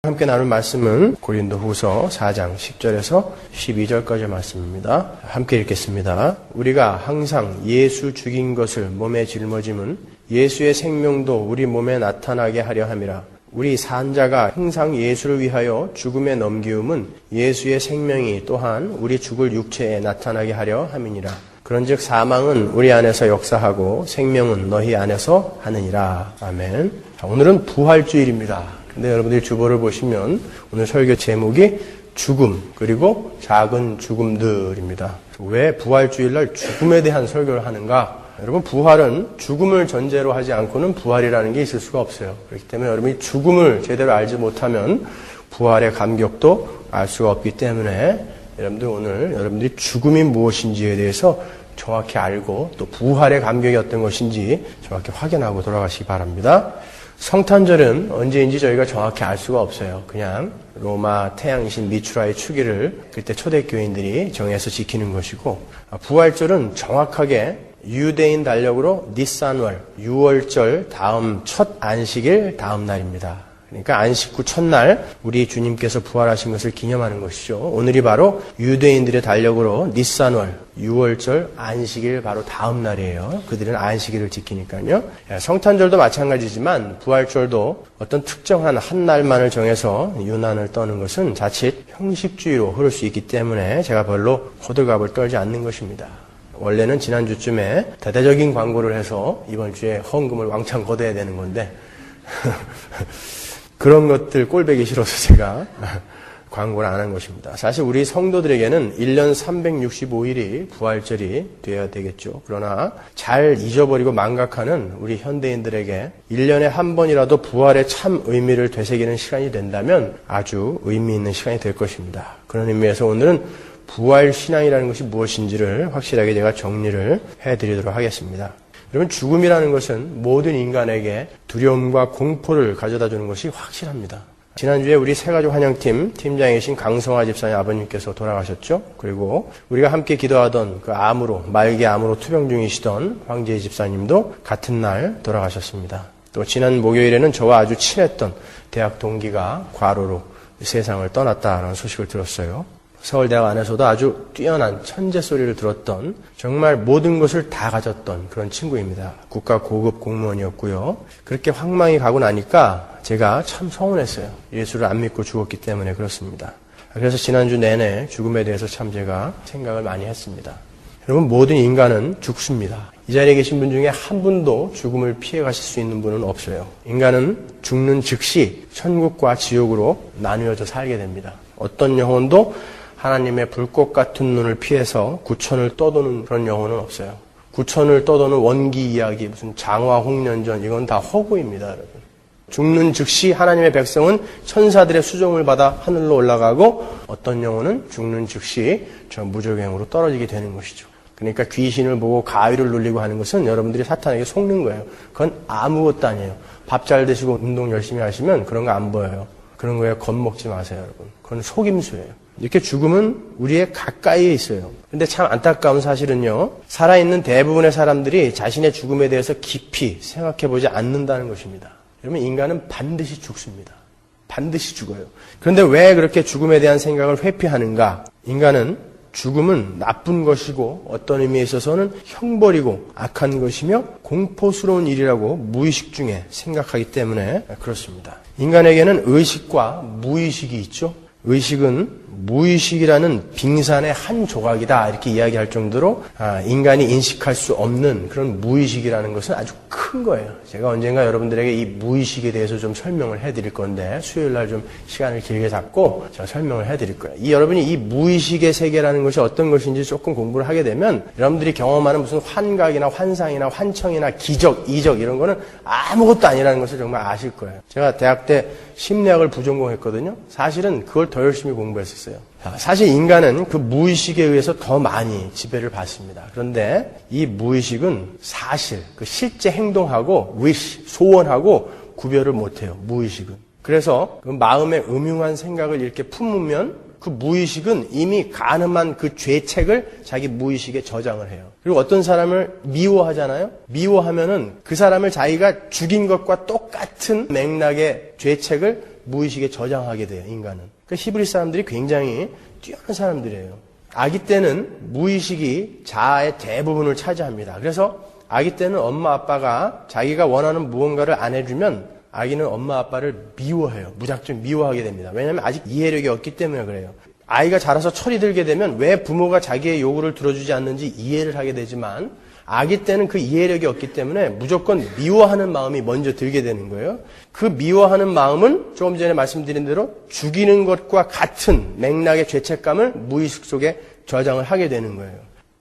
함께 나눌 말씀은 고린도후서 4장 10절에서 12절까지 말씀입니다. 함께 읽겠습니다. 우리가 항상 예수 죽인 것을 몸에 짊어짐은 예수의 생명도 우리 몸에 나타나게 하려 함이라. 우리 산자가 항상 예수를 위하여 죽음에 넘기움은 예수의 생명이 또한 우리 죽을 육체에 나타나게 하려 함이니라. 그런즉 사망은 우리 안에서 역사하고 생명은 너희 안에서 하느니라. 아멘. 자, 오늘은 부활주일입니다. 근데 여러분들이 주보를 보시면 오늘 설교 제목이 죽음 그리고 작은 죽음들입니다. 왜 부활주일날 죽음에 대한 설교를 하는가? 여러분, 부활은 죽음을 전제로 하지 않고는 부활이라는 게 있을 수가 없어요. 그렇기 때문에 여러분이 죽음을 제대로 알지 못하면 부활의 감격도 알 수가 없기 때문에 여러분들 오늘 여러분들이 죽음이 무엇인지에 대해서 정확히 알고 또 부활의 감격이 어떤 것인지 정확히 확인하고 돌아가시기 바랍니다. 성탄절은 언제인지 저희가 정확히 알 수가 없어요. 그냥 로마 태양신 미추라의 축일을 그때 초대교인들이 정해서 지키는 것이고, 부활절은 정확하게 유대인 달력으로 니산월 6월절 다음 첫 안식일 다음 날입니다. 그러니까 안식 후 첫날 우리 주님께서 부활하신 것을 기념하는 것이죠. 오늘이 바로 유대인들의 달력으로 니산월 6월절 안식일 바로 다음 날이에요. 그들은 안식일을 지키니까요. 성탄절도 마찬가지지만 부활절도 어떤 특정한 한 날만을 정해서 유난을 떠는 것은 자칫 형식주의로 흐를 수 있기 때문에 제가 별로 호들갑을 떨지 않는 것입니다. 원래는 지난주쯤에 대대적인 광고를 해서 이번 주에 헌금을 왕창 걷어야 되는 건데 그런 것들 꼴보기 싫어서 제가 광고를 안 한 것입니다. 사실 우리 성도들에게는 1년 365일이 부활절이 되어야 되겠죠. 그러나 잘 잊어버리고 망각하는 우리 현대인들에게 1년에 한 번이라도 부활의 참 의미를 되새기는 시간이 된다면 아주 의미 있는 시간이 될 것입니다. 그런 의미에서 오늘은 부활신앙이라는 것이 무엇인지를 확실하게 제가 정리를 해드리도록 하겠습니다. 여러분, 죽음이라는 것은 모든 인간에게 두려움과 공포를 가져다 주는 것이 확실합니다. 지난주에 우리 새가족 환영팀 팀장이신 강성화 집사님 아버님께서 돌아가셨죠. 그리고 우리가 함께 기도하던 그 말기 암으로 투병 중이시던 황재희 집사님도 같은 날 돌아가셨습니다. 또 지난 목요일에는 저와 아주 친했던 대학 동기가 과로로 세상을 떠났다는 소식을 들었어요. 서울대학 안에서도 아주 뛰어난 천재 소리를 들었던, 정말 모든 것을 다 가졌던 그런 친구입니다. 국가 고급 공무원이었고요. 그렇게 황망히 가고 나니까 제가 참 서운했어요. 예수를 안 믿고 죽었기 때문에 그렇습니다. 그래서 지난주 내내 죽음에 대해서 참 제가 생각을 많이 했습니다. 여러분, 모든 인간은 죽습니다. 이 자리에 계신 분 중에 한 분도 죽음을 피해 가실 수 있는 분은 없어요. 인간은 죽는 즉시 천국과 지옥으로 나누어져 살게 됩니다. 어떤 영혼도 하나님의 불꽃 같은 눈을 피해서 구천을 떠도는 그런 영혼은 없어요. 구천을 떠도는 원기 이야기, 무슨 장화 홍련전, 이건 다 허구입니다, 여러분. 죽는 즉시 하나님의 백성은 천사들의 수종을 받아 하늘로 올라가고, 어떤 영혼은 죽는 즉시 저 무저갱으로 떨어지게 되는 것이죠. 그러니까 귀신을 보고 가위를 눌리고 하는 것은 여러분들이 사탄에게 속는 거예요. 그건 아무것도 아니에요. 밥 잘 드시고 운동 열심히 하시면 그런 거 안 보여요. 그런 거에 겁먹지 마세요, 여러분. 그건 속임수예요. 이렇게 죽음은 우리의 가까이에 있어요. 근데 참 안타까운 사실은요, 살아있는 대부분의 사람들이 자신의 죽음에 대해서 깊이 생각해보지 않는다는 것입니다. 여러분, 인간은 반드시 죽습니다. 반드시 죽어요. 그런데 왜 그렇게 죽음에 대한 생각을 회피하는가? 인간은 죽음은 나쁜 것이고 어떤 의미에 있어서는 형벌이고 악한 것이며 공포스러운 일이라고 무의식 중에 생각하기 때문에 그렇습니다. 인간에게는 의식과 무의식이 있죠. 의식은 무의식이라는 빙산의 한 조각이다, 이렇게 이야기할 정도로 인간이 인식할 수 없는 그런 무의식이라는 것은 아주 큰 거예요. 제가 언젠가 여러분들에게 이 무의식에 대해서 좀 설명을 해드릴 건데 수요일날 좀 시간을 길게 잡고 제가 설명을 해드릴 거예요. 여러분이 이 무의식의 세계라는 것이 어떤 것인지 조금 공부를 하게 되면 여러분들이 경험하는 무슨 환각이나 환상이나 환청이나 기적, 이적 이런 거는 아무것도 아니라는 것을 정말 아실 거예요. 제가 대학 때 심리학을 부전공했거든요. 사실은 그걸 더 열심히 공부했었어요. 사실 인간은 그 무의식에 의해서 더 많이 지배를 받습니다. 그런데 이 무의식은 사실, 그 실제 행동하고 wish, 소원하고 구별을 못해요. 무의식은. 그래서 그 마음에 음흉한 생각을 이렇게 품으면 그 무의식은 이미 가늠한 그 죄책을 자기 무의식에 저장을 해요. 그리고 어떤 사람을 미워하잖아요. 미워하면은 그 사람을 자기가 죽인 것과 똑같은 맥락의 죄책을 무의식에 저장하게 돼요, 인간은. 그러니까 히브리 사람들이 굉장히 뛰어난 사람들이에요. 아기 때는 무의식이 자아의 대부분을 차지합니다. 그래서 아기 때는 엄마 아빠가 자기가 원하는 무언가를 안 해주면 아기는 엄마 아빠를 미워해요. 무작정 미워하게 됩니다. 왜냐하면 아직 이해력이 없기 때문에 그래요. 아이가 자라서 철이 들게 되면 왜 부모가 자기의 요구를 들어주지 않는지 이해를 하게 되지만 아기 때는 그 이해력이 없기 때문에 무조건 미워하는 마음이 먼저 들게 되는 거예요. 그 미워하는 마음은 조금 전에 말씀드린 대로 죽이는 것과 같은 맥락의 죄책감을 무의식 속에 저장을 하게 되는 거예요.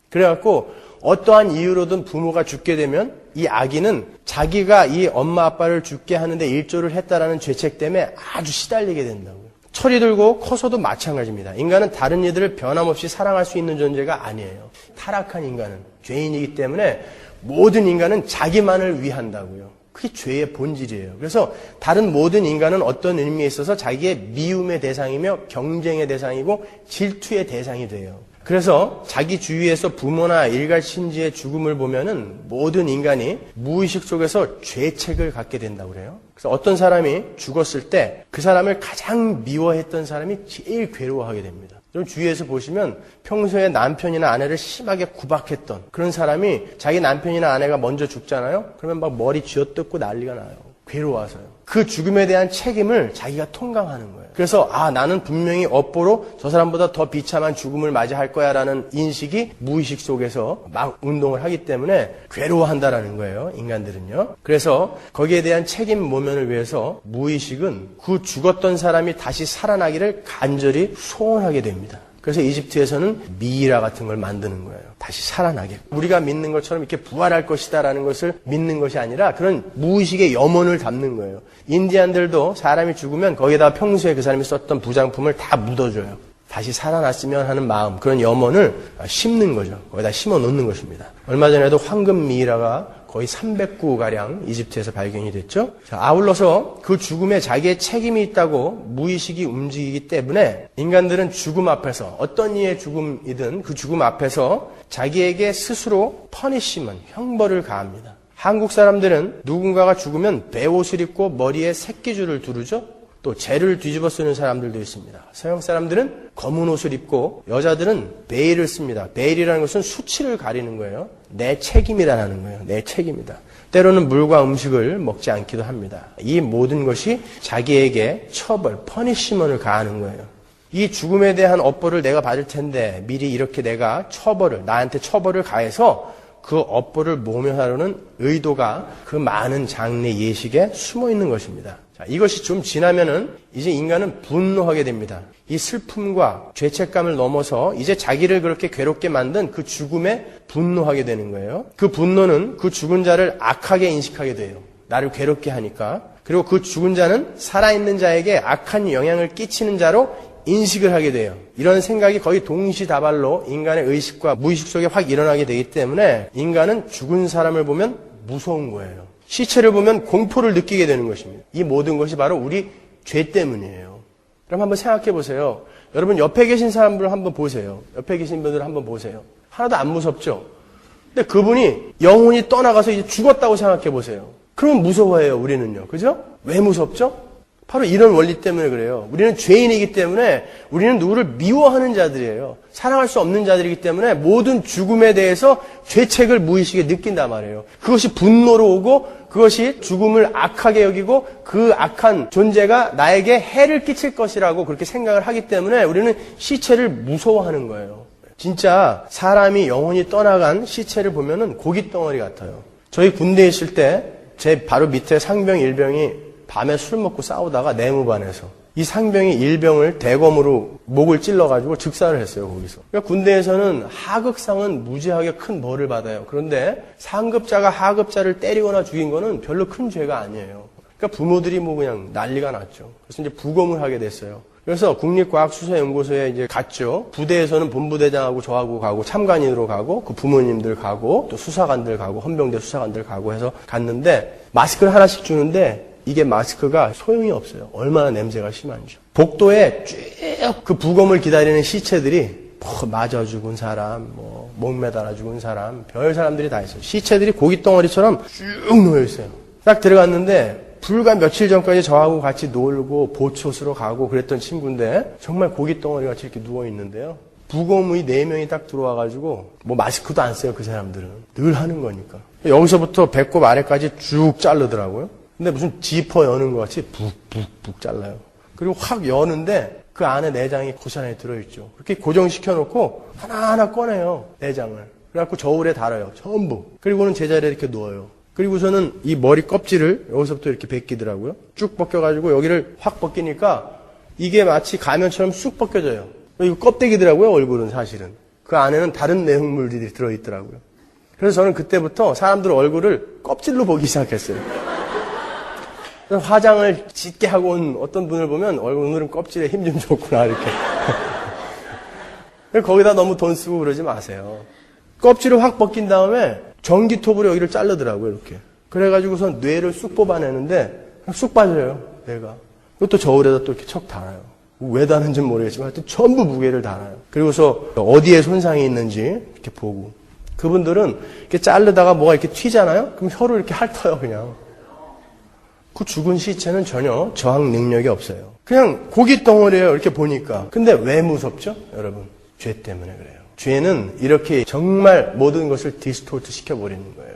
그래갖고 어떠한 이유로든 부모가 죽게 되면 이 아기는 자기가 이 엄마 아빠를 죽게 하는데 일조를 했다라는 죄책 때문에 아주 시달리게 된다고요. 철이 들고 커서도 마찬가지입니다. 인간은 다른 이들을 변함없이 사랑할 수 있는 존재가 아니에요. 타락한 인간은 죄인이기 때문에 모든 인간은 자기만을 위한다고요. 그게 죄의 본질이에요. 그래서 다른 모든 인간은 어떤 의미에 있어서 자기의 미움의 대상이며 경쟁의 대상이고 질투의 대상이 돼요. 그래서 자기 주위에서 부모나 일가 친지의 죽음을 보면은 모든 인간이 무의식 속에서 죄책을 갖게 된다고 그래요. 그래서 어떤 사람이 죽었을 때 그 사람을 가장 미워했던 사람이 제일 괴로워하게 됩니다. 여러분 주위에서 보시면 평소에 남편이나 아내를 심하게 구박했던 그런 사람이 자기 남편이나 아내가 먼저 죽잖아요. 그러면 막 머리 쥐어뜯고 난리가 나요. 괴로워서요. 그 죽음에 대한 책임을 자기가 통감하는 거예요. 그래서 나는 분명히 업보로 저 사람보다 더 비참한 죽음을 맞이할 거야 라는 인식이 무의식 속에서 막 운동을 하기 때문에 괴로워한다라는 거예요. 인간들은요. 그래서 거기에 대한 책임 모면을 위해서 무의식은 그 죽었던 사람이 다시 살아나기를 간절히 소원하게 됩니다. 그래서 이집트에서는 미이라 같은 걸 만드는 거예요. 다시 살아나게. 우리가 믿는 것처럼 이렇게 부활할 것이다라는 것을 믿는 것이 아니라 그런 무의식의 염원을 담는 거예요. 인디안들도 사람이 죽으면 거기에다 평소에 그 사람이 썼던 부장품을 다 묻어줘요. 다시 살아났으면 하는 마음, 그런 염원을 심는 거죠. 거기다 심어 놓는 것입니다. 얼마 전에도 황금 미이라가 거의 300구가량 이집트에서 발견이 됐죠. 자, 아울러서 그 죽음에 자기의 책임이 있다고 무의식이 움직이기 때문에 인간들은 죽음 앞에서 어떤 이의 죽음이든 그 죽음 앞에서 자기에게 스스로 퍼니시먼, 형벌을 가합니다. 한국 사람들은 누군가가 죽으면 베옷을 입고 머리에 새끼줄을 두르죠. 또 재를 뒤집어 쓰는 사람들도 있습니다. 서양 사람들은 검은 옷을 입고 여자들은 베일을 씁니다. 베일이라는 것은 수치를 가리는 거예요. 내 책임이라는 거예요. 내 책임이다. 때로는 물과 음식을 먹지 않기도 합니다. 이 모든 것이 자기에게 처벌, 퍼니시먼을 가하는 거예요. 이 죽음에 대한 업보를 내가 받을 텐데 미리 이렇게 내가 나한테 처벌을 가해서 그 업보를 모면하려는 의도가 그 많은 장래 예식에 숨어 있는 것입니다. 자, 이것이 좀 지나면은 이제 인간은 분노하게 됩니다. 이 슬픔과 죄책감을 넘어서 이제 자기를 그렇게 괴롭게 만든 그 죽음에 분노하게 되는 거예요. 그 분노는 그 죽은 자를 악하게 인식하게 돼요. 나를 괴롭게 하니까. 그리고 그 죽은 자는 살아있는 자에게 악한 영향을 끼치는 자로 인식을 하게 돼요. 이런 생각이 거의 동시다발로 인간의 의식과 무의식 속에 확 일어나게 되기 때문에 인간은 죽은 사람을 보면 무서운 거예요. 시체를 보면 공포를 느끼게 되는 것입니다. 이 모든 것이 바로 우리 죄 때문이에요. 그럼 한번 생각해 보세요. 여러분 옆에 계신 사람들을 한번 보세요. 옆에 계신 분들을 한번 보세요. 하나도 안 무섭죠? 근데 그분이 영혼이 떠나가서 이제 죽었다고 생각해 보세요. 그러면 무서워해요, 우리는요. 그죠? 왜 무섭죠? 바로 이런 원리 때문에 그래요. 우리는 죄인이기 때문에 우리는 누구를 미워하는 자들이에요. 사랑할 수 없는 자들이기 때문에 모든 죽음에 대해서 죄책을 무의식에 느낀단 말이에요. 그것이 분노로 오고 그것이 죽음을 악하게 여기고 그 악한 존재가 나에게 해를 끼칠 것이라고 그렇게 생각을 하기 때문에 우리는 시체를 무서워하는 거예요. 진짜 사람이 영혼이 떠나간 시체를 보면은 고깃덩어리 같아요. 저희 군대에 있을 때 제 바로 밑에 상병 일병이 밤에 술 먹고 싸우다가 내무반에서 이 상병이 일병을 대검으로 목을 찔러가지고 즉사를 했어요, 거기서. 그러니까 군대에서는 하극상은 무지하게 큰 벌을 받아요. 그런데 상급자가 하급자를 때리거나 죽인 거는 별로 큰 죄가 아니에요. 그러니까 부모들이 뭐 그냥 난리가 났죠. 그래서 이제 부검을 하게 됐어요. 그래서 국립과학수사연구소에 이제 갔죠. 부대에서는 본부대장하고 저하고 가고 참관인으로 가고 그 부모님들 가고 또 수사관들 가고 헌병대 수사관들 가고 해서 갔는데 마스크를 하나씩 주는데 이게 마스크가 소용이 없어요. 얼마나 냄새가 심한지. 복도에 쭉 그 부검을 기다리는 시체들이 맞아 죽은 사람, 목 매달아 죽은 사람, 별 사람들이 다 있어요. 시체들이 고깃덩어리처럼 쭉 놓여 있어요. 딱 들어갔는데 불과 며칠 전까지 저하고 같이 놀고 보초스로 가고 그랬던 친구인데 정말 고기 덩어리 같이 이렇게 누워 있는데요. 부검의 4명이 딱 들어와가지고 뭐 마스크도 안 써요. 그 사람들은 늘 하는 거니까. 여기서부터 배꼽 아래까지 쭉 자르더라고요. 근데 무슨 지퍼 여는 것 같이 북북북 잘라요. 그리고 확 여는데 그 안에 내장이 고스란히 들어있죠. 그렇게 고정시켜놓고 하나하나 꺼내요. 내장을. 그래갖고 저울에 달아요. 전부. 그리고는 제자리에 이렇게 누워요. 그리고서는 이 머리 껍질을 여기서부터 이렇게 벗기더라고요. 쭉 벗겨가지고 여기를 확 벗기니까 이게 마치 가면처럼 쑥 벗겨져요. 이거 껍데기더라고요. 얼굴은 사실은. 그 안에는 다른 내용물들이 들어있더라고요. 그래서 저는 그때부터 사람들 얼굴을 껍질로 보기 시작했어요. 화장을 짙게 하고 온 어떤 분을 보면 오늘은 껍질에 힘 좀 줬구나 이렇게. 거기다 너무 돈 쓰고 그러지 마세요. 껍질을 확 벗긴 다음에 전기톱으로 여기를 자르더라고요. 이렇게. 그래가지고선 뇌를 쑥 뽑아내는데 쑥 빠져요. 뇌가. 그것도 저울에다 또 이렇게 척 달아요. 왜 다는지는 모르겠지만 하여튼 전부 무게를 달아요. 그리고서 어디에 손상이 있는지 이렇게 보고. 그분들은 이렇게 자르다가 뭐가 이렇게 튀잖아요? 그럼 혀를 이렇게 핥아요, 그냥. 그 죽은 시체는 전혀 저항 능력이 없어요. 그냥 고기 덩어리예요, 이렇게 보니까. 근데 왜 무섭죠? 여러분, 죄 때문에 그래요. 죄는 이렇게 정말 모든 것을 디스토트 시켜버리는 거예요.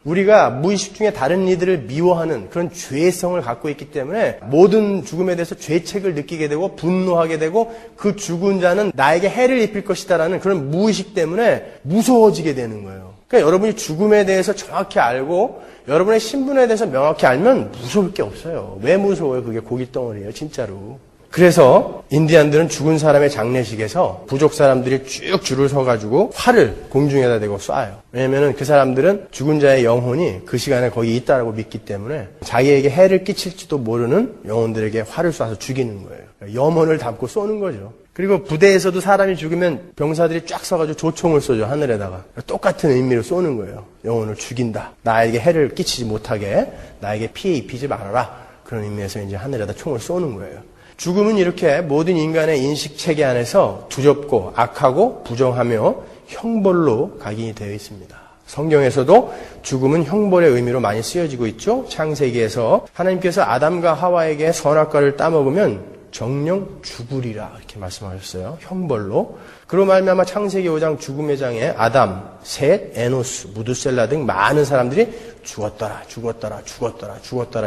우리가 무의식 중에 다른 이들을 미워하는 그런 죄성을 갖고 있기 때문에 모든 죽음에 대해서 죄책을 느끼게 되고 분노하게 되고 그 죽은 자는 나에게 해를 입힐 것이다라는 그런 무의식 때문에 무서워지게 되는 거예요. 그러니까 여러분이 죽음에 대해서 정확히 알고 여러분의 신분에 대해서 명확히 알면 무서울 게 없어요. 왜 무서워요? 그게 고깃덩어리예요, 진짜로. 그래서 인디안들은 죽은 사람의 장례식에서 부족 사람들이 쭉 줄을 서가지고 활을 공중에다 대고 쏴요. 왜냐하면 그 사람들은 죽은 자의 영혼이 그 시간에 거기 있다라고 믿기 때문에 자기에게 해를 끼칠지도 모르는 영혼들에게 활을 쏴서 죽이는 거예요. 염원을 담고 쏘는 거죠. 그리고 부대에서도 사람이 죽으면 병사들이 쫙 서가지고 조총을 쏘죠, 하늘에다가. 똑같은 의미로 쏘는 거예요. 영혼을 죽인다. 나에게 해를 끼치지 못하게, 나에게 피해 입히지 말아라. 그런 의미에서 이제 하늘에다 총을 쏘는 거예요. 죽음은 이렇게 모든 인간의 인식체계 안에서 두렵고 악하고 부정하며 형벌로 각인이 되어 있습니다. 성경에서도 죽음은 형벌의 의미로 많이 쓰여지고 있죠. 창세기에서 하나님께서 아담과 하와에게 선악과를 따먹으면 정령 죽으리라 이렇게 말씀하셨어요. 형벌로. 그로 말미암아 창세기 5장 죽음의 장에 아담, 셋, 에노스, 무두셀라 등 많은 사람들이 죽었더라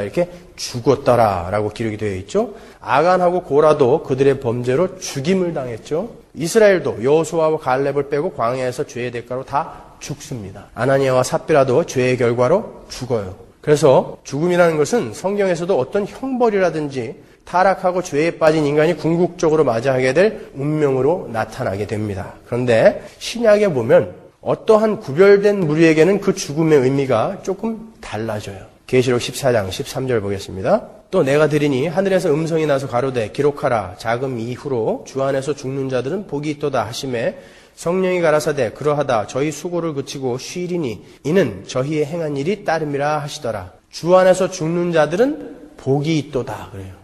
이렇게 죽었더라라고 기록이 되어 있죠. 아간하고 고라도 그들의 범죄로 죽임을 당했죠. 이스라엘도 여호수아와 갈렙을 빼고 광야에서 죄의 대가로 다 죽습니다. 아나니아와 삽비라도 죄의 결과로 죽어요. 그래서 죽음이라는 것은 성경에서도 어떤 형벌이라든지 타락하고 죄에 빠진 인간이 궁극적으로 맞이하게 될 운명으로 나타나게 됩니다. 그런데 신약에 보면 어떠한 구별된 무리에게는 그 죽음의 의미가 조금 달라져요. 계시록 14장 13절 보겠습니다. 또 내가 들으니 하늘에서 음성이 나서 가로되 기록하라. 자금 이후로 주 안에서 죽는 자들은 복이 있도다 하시매 성령이 가라사대 그러하다 저희 수고를 그치고 쉬리니 이는 저희의 행한 일이 따름이라 하시더라. 주 안에서 죽는 자들은 복이 있도다 그래요.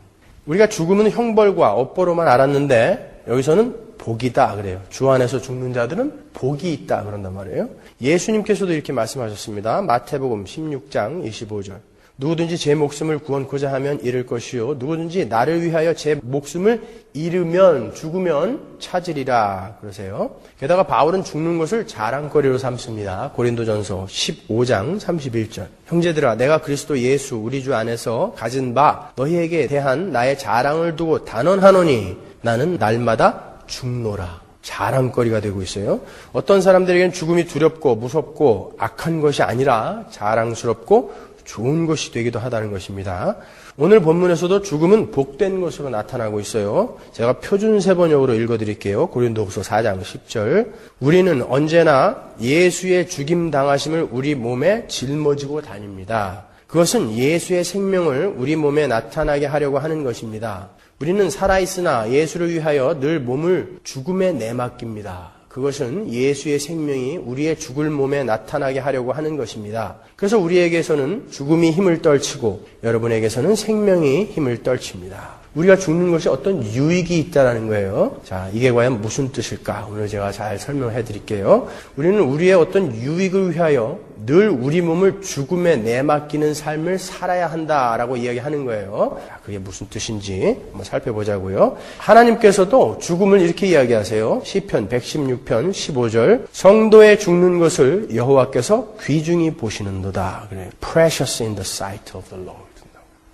우리가 죽음은 형벌과 업보로만 알았는데 여기서는 복이다 그래요. 주 안에서 죽는 자들은 복이 있다 그런단 말이에요. 예수님께서도 이렇게 말씀하셨습니다. 마태복음 16장 25절. 누구든지 제 목숨을 구원코자 하면 잃을 것이요 누구든지 나를 위하여 제 목숨을 잃으면 죽으면 찾으리라 그러세요. 게다가 바울은 죽는 것을 자랑거리로 삼습니다. 고린도전서 15장 31절. 형제들아 내가 그리스도 예수 우리 주 안에서 가진 바 너희에게 대한 나의 자랑을 두고 단언하노니 나는 날마다 죽노라. 자랑거리가 되고 있어요. 어떤 사람들에게는 죽음이 두렵고 무섭고 악한 것이 아니라 자랑스럽고 좋은 것이 되기도 하다는 것입니다. 오늘 본문에서도 죽음은 복된 것으로 나타나고 있어요. 제가 표준세 번역으로 읽어드릴게요. 고린도후서 4장 10절. 우리는 언제나 예수의 죽임 당하심을 우리 몸에 짊어지고 다닙니다. 그것은 예수의 생명을 우리 몸에 나타나게 하려고 하는 것입니다. 우리는 살아있으나 예수를 위하여 늘 몸을 죽음에 내맡깁니다. 그것은 예수의 생명이 우리의 죽을 몸에 나타나게 하려고 하는 것입니다. 그래서 우리에게서는 죽음이 힘을 떨치고 여러분에게서는 생명이 힘을 떨칩니다. 우리가 죽는 것이 어떤 유익이 있다는 거예요. 자, 이게 과연 무슨 뜻일까? 오늘 제가 잘 설명해 드릴게요. 우리는 우리의 어떤 유익을 위하여 늘 우리 몸을 죽음에 내맡기는 삶을 살아야 한다라고 이야기하는 거예요. 자, 그게 무슨 뜻인지 한번 살펴보자고요. 하나님께서도 죽음을 이렇게 이야기하세요. 시편 116편 15절 성도의 죽는 것을 여호와께서 귀중히 보시는도다. 그래, precious in the sight of the Lord.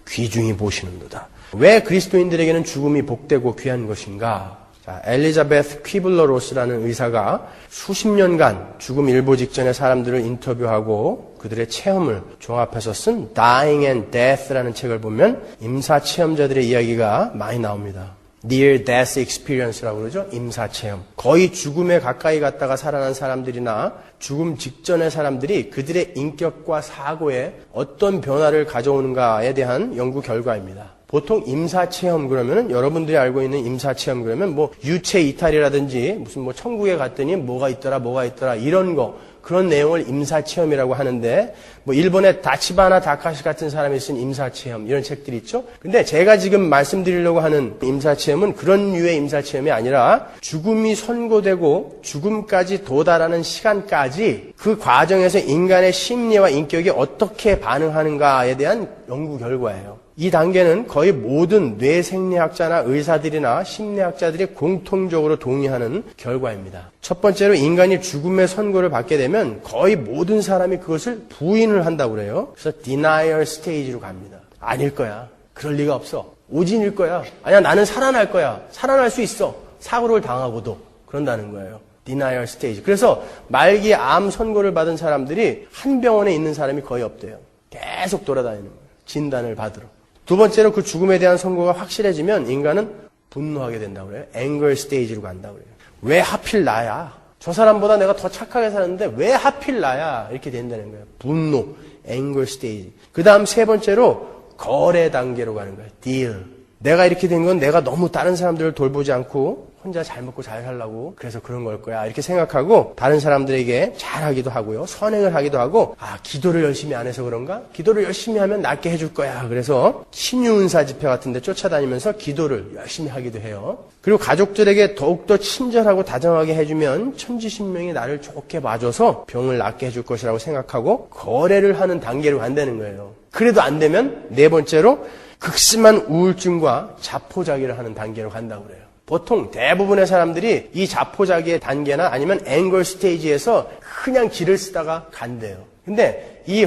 귀중히 보시는도다. 왜 그리스도인들에게는 죽음이 복되고 귀한 것인가? 자, 엘리자베스 퀴블러 로스라는 의사가 수십 년간 죽음 일보 직전의 사람들을 인터뷰하고 그들의 체험을 종합해서 쓴 Dying and Death라는 책을 보면 임사 체험자들의 이야기가 많이 나옵니다. Near Death Experience라고 그러죠. 임사 체험. 거의 죽음에 가까이 갔다가 살아난 사람들이나 죽음 직전의 사람들이 그들의 인격과 사고에 어떤 변화를 가져오는가에 대한 연구 결과입니다. 보통 임사체험 그러면은 여러분들이 알고 있는 임사체험 그러면 뭐 유체 이탈이라든지 무슨 뭐 천국에 갔더니 뭐가 있더라 이런 거 그런 내용을 임사체험이라고 하는데 뭐 일본의 다치바나 다카시 같은 사람이 쓴 임사체험 이런 책들이 있죠. 근데 제가 지금 말씀드리려고 하는 임사체험은 그런 류의 임사체험이 아니라 죽음이 선고되고 죽음까지 도달하는 시간까지 그 과정에서 인간의 심리와 인격이 어떻게 반응하는가에 대한 연구 결과예요. 이 단계는 거의 모든 뇌생리학자나 의사들이나 심리학자들이 공통적으로 동의하는 결과입니다. 첫 번째로 인간이 죽음의 선고를 받게 되면 거의 모든 사람이 그것을 부인을 한다고 그래요. 그래서 denial stage로 갑니다. 아닐 거야. 그럴 리가 없어. 오진일 거야. 아니야, 나는 살아날 거야. 살아날 수 있어. 사고를 당하고도. 그런다는 거예요. denial stage. 그래서 말기 암 선고를 받은 사람들이 한 병원에 있는 사람이 거의 없대요. 계속 돌아다니는 거예요. 진단을 받으러. 두 번째로 그 죽음에 대한 선고가 확실해지면 인간은 분노하게 된다고 그래요. anger stage로 간다고 그래요. 왜 하필 나야? 저 사람보다 내가 더 착하게 사는데 왜 하필 나야? 이렇게 된다는 거예요. 분노, anger stage. 그 다음 세 번째로 거래 단계로 가는 거예요. deal. 내가 이렇게 된 건 내가 너무 다른 사람들을 돌보지 않고 혼자 잘 먹고 잘 살라고 그래서 그런 걸 거야 이렇게 생각하고 다른 사람들에게 잘하기도 하고요. 선행을 하기도 하고 기도를 열심히 안 해서 그런가? 기도를 열심히 하면 낫게 해줄 거야. 그래서 신유은사 집회 같은 데 쫓아다니면서 기도를 열심히 하기도 해요. 그리고 가족들에게 더욱더 친절하고 다정하게 해주면 천지신명이 나를 좋게 봐줘서 병을 낫게 해줄 것이라고 생각하고 거래를 하는 단계로 간다는 거예요. 그래도 안 되면 네 번째로 극심한 우울증과 자포자기를 하는 단계로 간다고 그래요. 보통 대부분의 사람들이 이 자포자기의 단계나 아니면 앵걸 스테이지에서 그냥 길을 쓰다가 간대요. 근데 이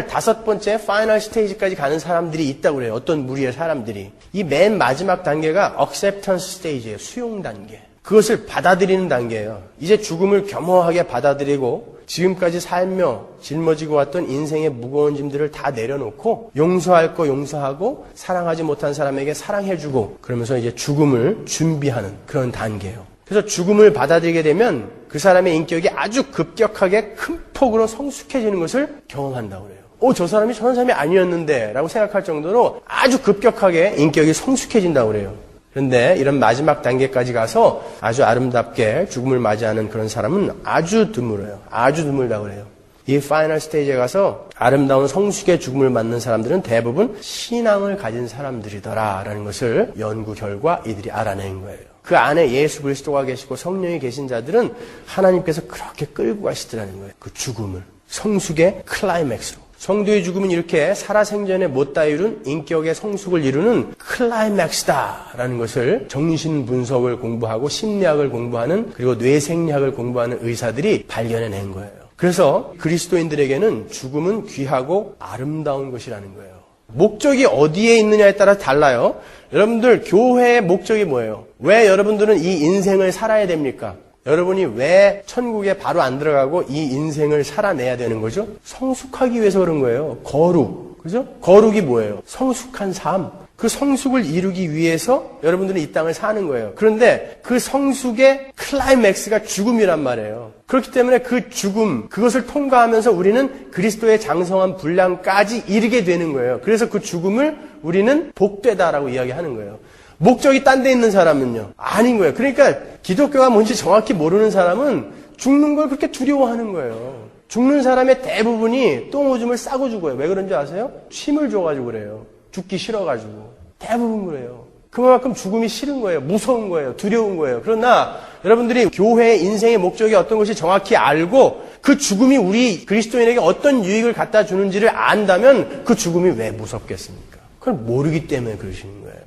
다섯 번째 파이널 스테이지까지 가는 사람들이 있다고 그래요. 어떤 무리의 사람들이. 이 맨 마지막 단계가 acceptance 스테이지예요. 수용 단계. 그것을 받아들이는 단계예요. 이제 죽음을 겸허하게 받아들이고 지금까지 살며 짊어지고 왔던 인생의 무거운 짐들을 다 내려놓고 용서할 거 용서하고 사랑하지 못한 사람에게 사랑해주고 그러면서 이제 죽음을 준비하는 그런 단계예요. 그래서 죽음을 받아들이게 되면 그 사람의 인격이 아주 급격하게 큰 폭으로 성숙해지는 것을 경험한다고 그래요. 저 사람이 저런 사람이 아니었는데 라고 생각할 정도로 아주 급격하게 인격이 성숙해진다고 그래요. 그런데 이런 마지막 단계까지 가서 아주 아름답게 죽음을 맞이하는 그런 사람은 아주 드물어요. 아주 드물다고 그래요. 이 파이널 스테이지에 가서 아름다운 성숙의 죽음을 맞는 사람들은 대부분 신앙을 가진 사람들이더라라는 것을 연구 결과 이들이 알아낸 거예요. 그 안에 예수 그리스도가 계시고 성령이 계신 자들은 하나님께서 그렇게 끌고 가시더라는 거예요. 그 죽음을. 성숙의 클라이맥스로. 성도의 죽음은 이렇게 살아생전에 못다 이룬 인격의 성숙을 이루는 클라이맥스다라는 것을 정신 분석을 공부하고 심리학을 공부하는 그리고 뇌생리학을 공부하는 의사들이 발견해낸 거예요. 그래서 그리스도인들에게는 죽음은 귀하고 아름다운 것이라는 거예요. 목적이 어디에 있느냐에 따라 달라요. 여러분들 교회의 목적이 뭐예요? 왜 여러분들은 이 인생을 살아야 됩니까? 여러분이 왜 천국에 바로 안 들어가고 이 인생을 살아내야 되는 거죠? 성숙하기 위해서 그런 거예요. 거룩. 그죠? 거룩이 뭐예요? 성숙한 삶. 그 성숙을 이루기 위해서 여러분들은 이 땅을 사는 거예요. 그런데 그 성숙의 클라이맥스가 죽음이란 말이에요. 그렇기 때문에 그 죽음, 그것을 통과하면서 우리는 그리스도의 장성한 분량까지 이르게 되는 거예요. 그래서 그 죽음을 우리는 복되다라고 이야기하는 거예요. 목적이 딴 데 있는 사람은요? 아닌 거예요. 그러니까 기독교가 뭔지 정확히 모르는 사람은 죽는 걸 그렇게 두려워하는 거예요. 죽는 사람의 대부분이 똥오줌을 싸고 죽어요. 왜 그런지 아세요? 침을 줘가지고 그래요. 죽기 싫어가지고. 대부분 그래요. 그만큼 죽음이 싫은 거예요. 무서운 거예요. 두려운 거예요. 그러나 여러분들이 교회의 인생의 목적이 어떤 것이 정확히 알고 그 죽음이 우리 그리스도인에게 어떤 유익을 갖다 주는지를 안다면 그 죽음이 왜 무섭겠습니까? 그걸 모르기 때문에 그러시는 거예요.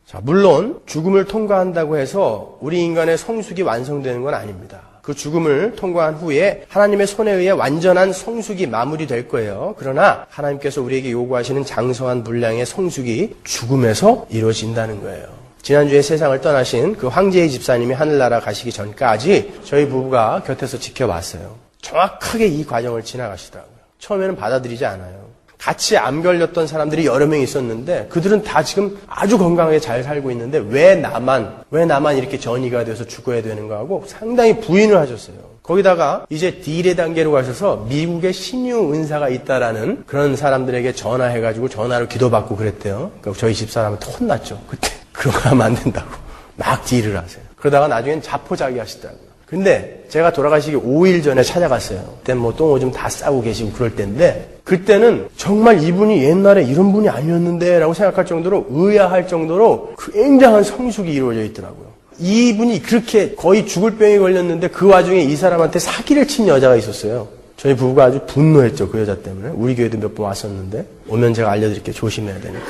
자, 물론 죽음을 통과한다고 해서 우리 인간의 성숙이 완성되는 건 아닙니다. 그 죽음을 통과한 후에 하나님의 손에 의해 완전한 성숙이 마무리될 거예요. 그러나 하나님께서 우리에게 요구하시는 장성한 분량의 성숙이 죽음에서 이루어진다는 거예요. 지난주에 세상을 떠나신 그 황제의 집사님이 하늘나라 가시기 전까지 저희 부부가 곁에서 지켜봤어요. 정확하게 이 과정을 지나가시더라고요. 처음에는 받아들이지 않아요. 같이 암 걸렸던 사람들이 여러 명 있었는데 그들은 다 지금 아주 건강하게 잘 살고 있는데 왜 나만 이렇게 전이가 돼서 죽어야 되는가 하고 상당히 부인을 하셨어요. 거기다가 이제 딜의 단계로 가셔서 미국에 신유 은사가 있다라는 그런 사람들에게 전화해가지고 전화로 기도받고 그랬대요. 그러니까 저희 집사람한테 혼났죠. 그때 그런 거 하면 안 된다고 막 딜을 하세요. 그러다가 나중엔 자포자기 하시더라고요. 근데 제가 돌아가시기 5일 전에 찾아갔어요. 그때 뭐 똥오줌 다 싸고 계시고 그럴 때인데 그때는 정말 이분이 옛날에 이런 분이 아니었는데 라고 생각할 정도로 의아할 정도로 굉장한 성숙이 이루어져 있더라고요. 이분이 그렇게 거의 죽을 병에 걸렸는데 그 와중에 이 사람한테 사기를 친 여자가 있었어요. 저희 부부가 아주 분노했죠. 그 여자 때문에. 우리 교회도 몇 번 왔었는데 오면 제가 알려드릴게요. 조심해야 되니까.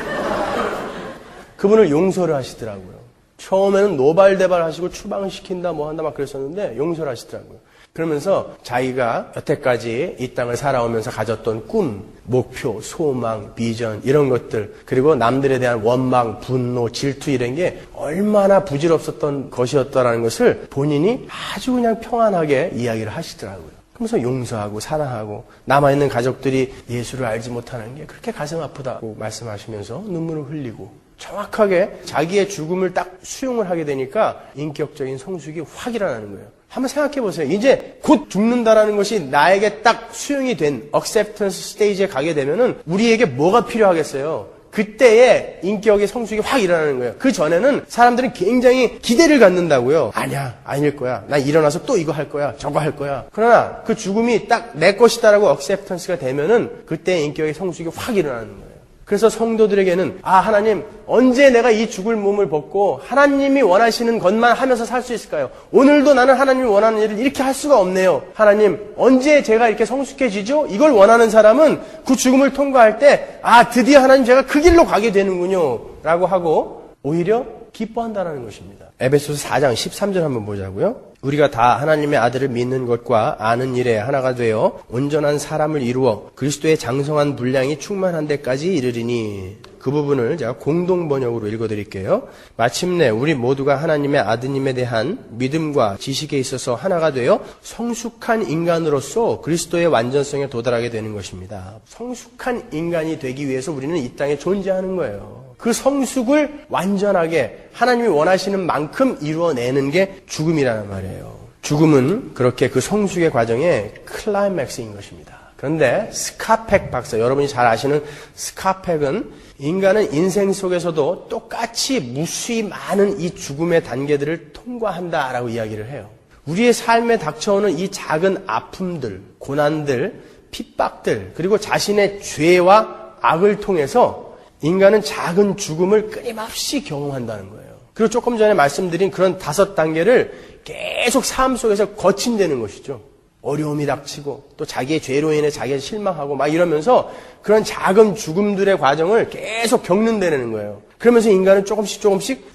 그분을 용서를 하시더라고요. 처음에는 노발대발 하시고 추방시킨다 뭐 한다 막 그랬었는데 용서를 하시더라고요. 그러면서 자기가 여태까지 이 땅을 살아오면서 가졌던 꿈, 목표, 소망, 비전 이런 것들 그리고 남들에 대한 원망, 분노, 질투 이런 게 얼마나 부질없었던 것이었다라는 것을 본인이 아주 그냥 평안하게 이야기를 하시더라고요. 그러면서 용서하고 사랑하고 남아있는 가족들이 예수를 알지 못하는 게 그렇게 가슴 아프다고 말씀하시면서 눈물을 흘리고 정확하게 자기의 죽음을 딱 수용을 하게 되니까 인격적인 성숙이 확 일어나는 거예요. 한번 생각해 보세요. 이제 곧 죽는다라는 것이 나에게 딱 수용이 된 acceptance stage에 가게 되면은 우리에게 뭐가 필요하겠어요? 그때의 인격의 성숙이 확 일어나는 거예요. 그 전에는 사람들은 굉장히 기대를 갖는다고요. 아니야, 아닐 거야. 난 일어나서 또 이거 할 거야, 저거 할 거야. 그러나 그 죽음이 딱 내 것이다라고 acceptance가 되면은 그때의 인격의 성숙이 확 일어나는 거예요. 그래서 성도들에게는 하나님 언제 내가 이 죽을 몸을 벗고 하나님이 원하시는 것만 하면서 살 수 있을까요? 오늘도 나는 하나님이 원하는 일을 이렇게 할 수가 없네요. 하나님 언제 제가 이렇게 성숙해지죠? 이걸 원하는 사람은 그 죽음을 통과할 때 드디어 하나님 제가 그 길로 가게 되는군요 라고 하고 오히려 기뻐한다는 것입니다. 에베소서 4장 13절 한번 보자고요. 우리가 다 하나님의 아들을 믿는 것과 아는 일에 하나가 되어 온전한 사람을 이루어 그리스도의 장성한 분량이 충만한 데까지 이르리니 그 부분을 제가 공동 번역으로 읽어드릴게요. 마침내 우리 모두가 하나님의 아드님에 대한 믿음과 지식에 있어서 하나가 되어 성숙한 인간으로서 그리스도의 완전성에 도달하게 되는 것입니다. 성숙한 인간이 되기 위해서 우리는 이 땅에 존재하는 거예요. 그 성숙을 완전하게 하나님이 원하시는 만큼 이루어내는 게 죽음이라는 말이에요. 죽음은 그렇게 그 성숙의 과정의 클라이맥스인 것입니다. 그런데 스카펙 박사, 여러분이 잘 아시는 스카펙은 인간은 인생 속에서도 똑같이 무수히 많은 이 죽음의 단계들을 통과한다라고 이야기를 해요. 우리의 삶에 닥쳐오는 이 작은 아픔들, 고난들, 핍박들, 그리고 자신의 죄와 악을 통해서 인간은 작은 죽음을 끊임없이 경험한다는 거예요. 그리고 조금 전에 말씀드린 그런 5단계를 계속 삶 속에서 거친다는 것이죠. 어려움이 닥치고 또 자기의 죄로 인해 자기가 실망하고 막 이러면서 그런 작은 죽음들의 과정을 계속 겪는다는 거예요. 그러면서 인간은 조금씩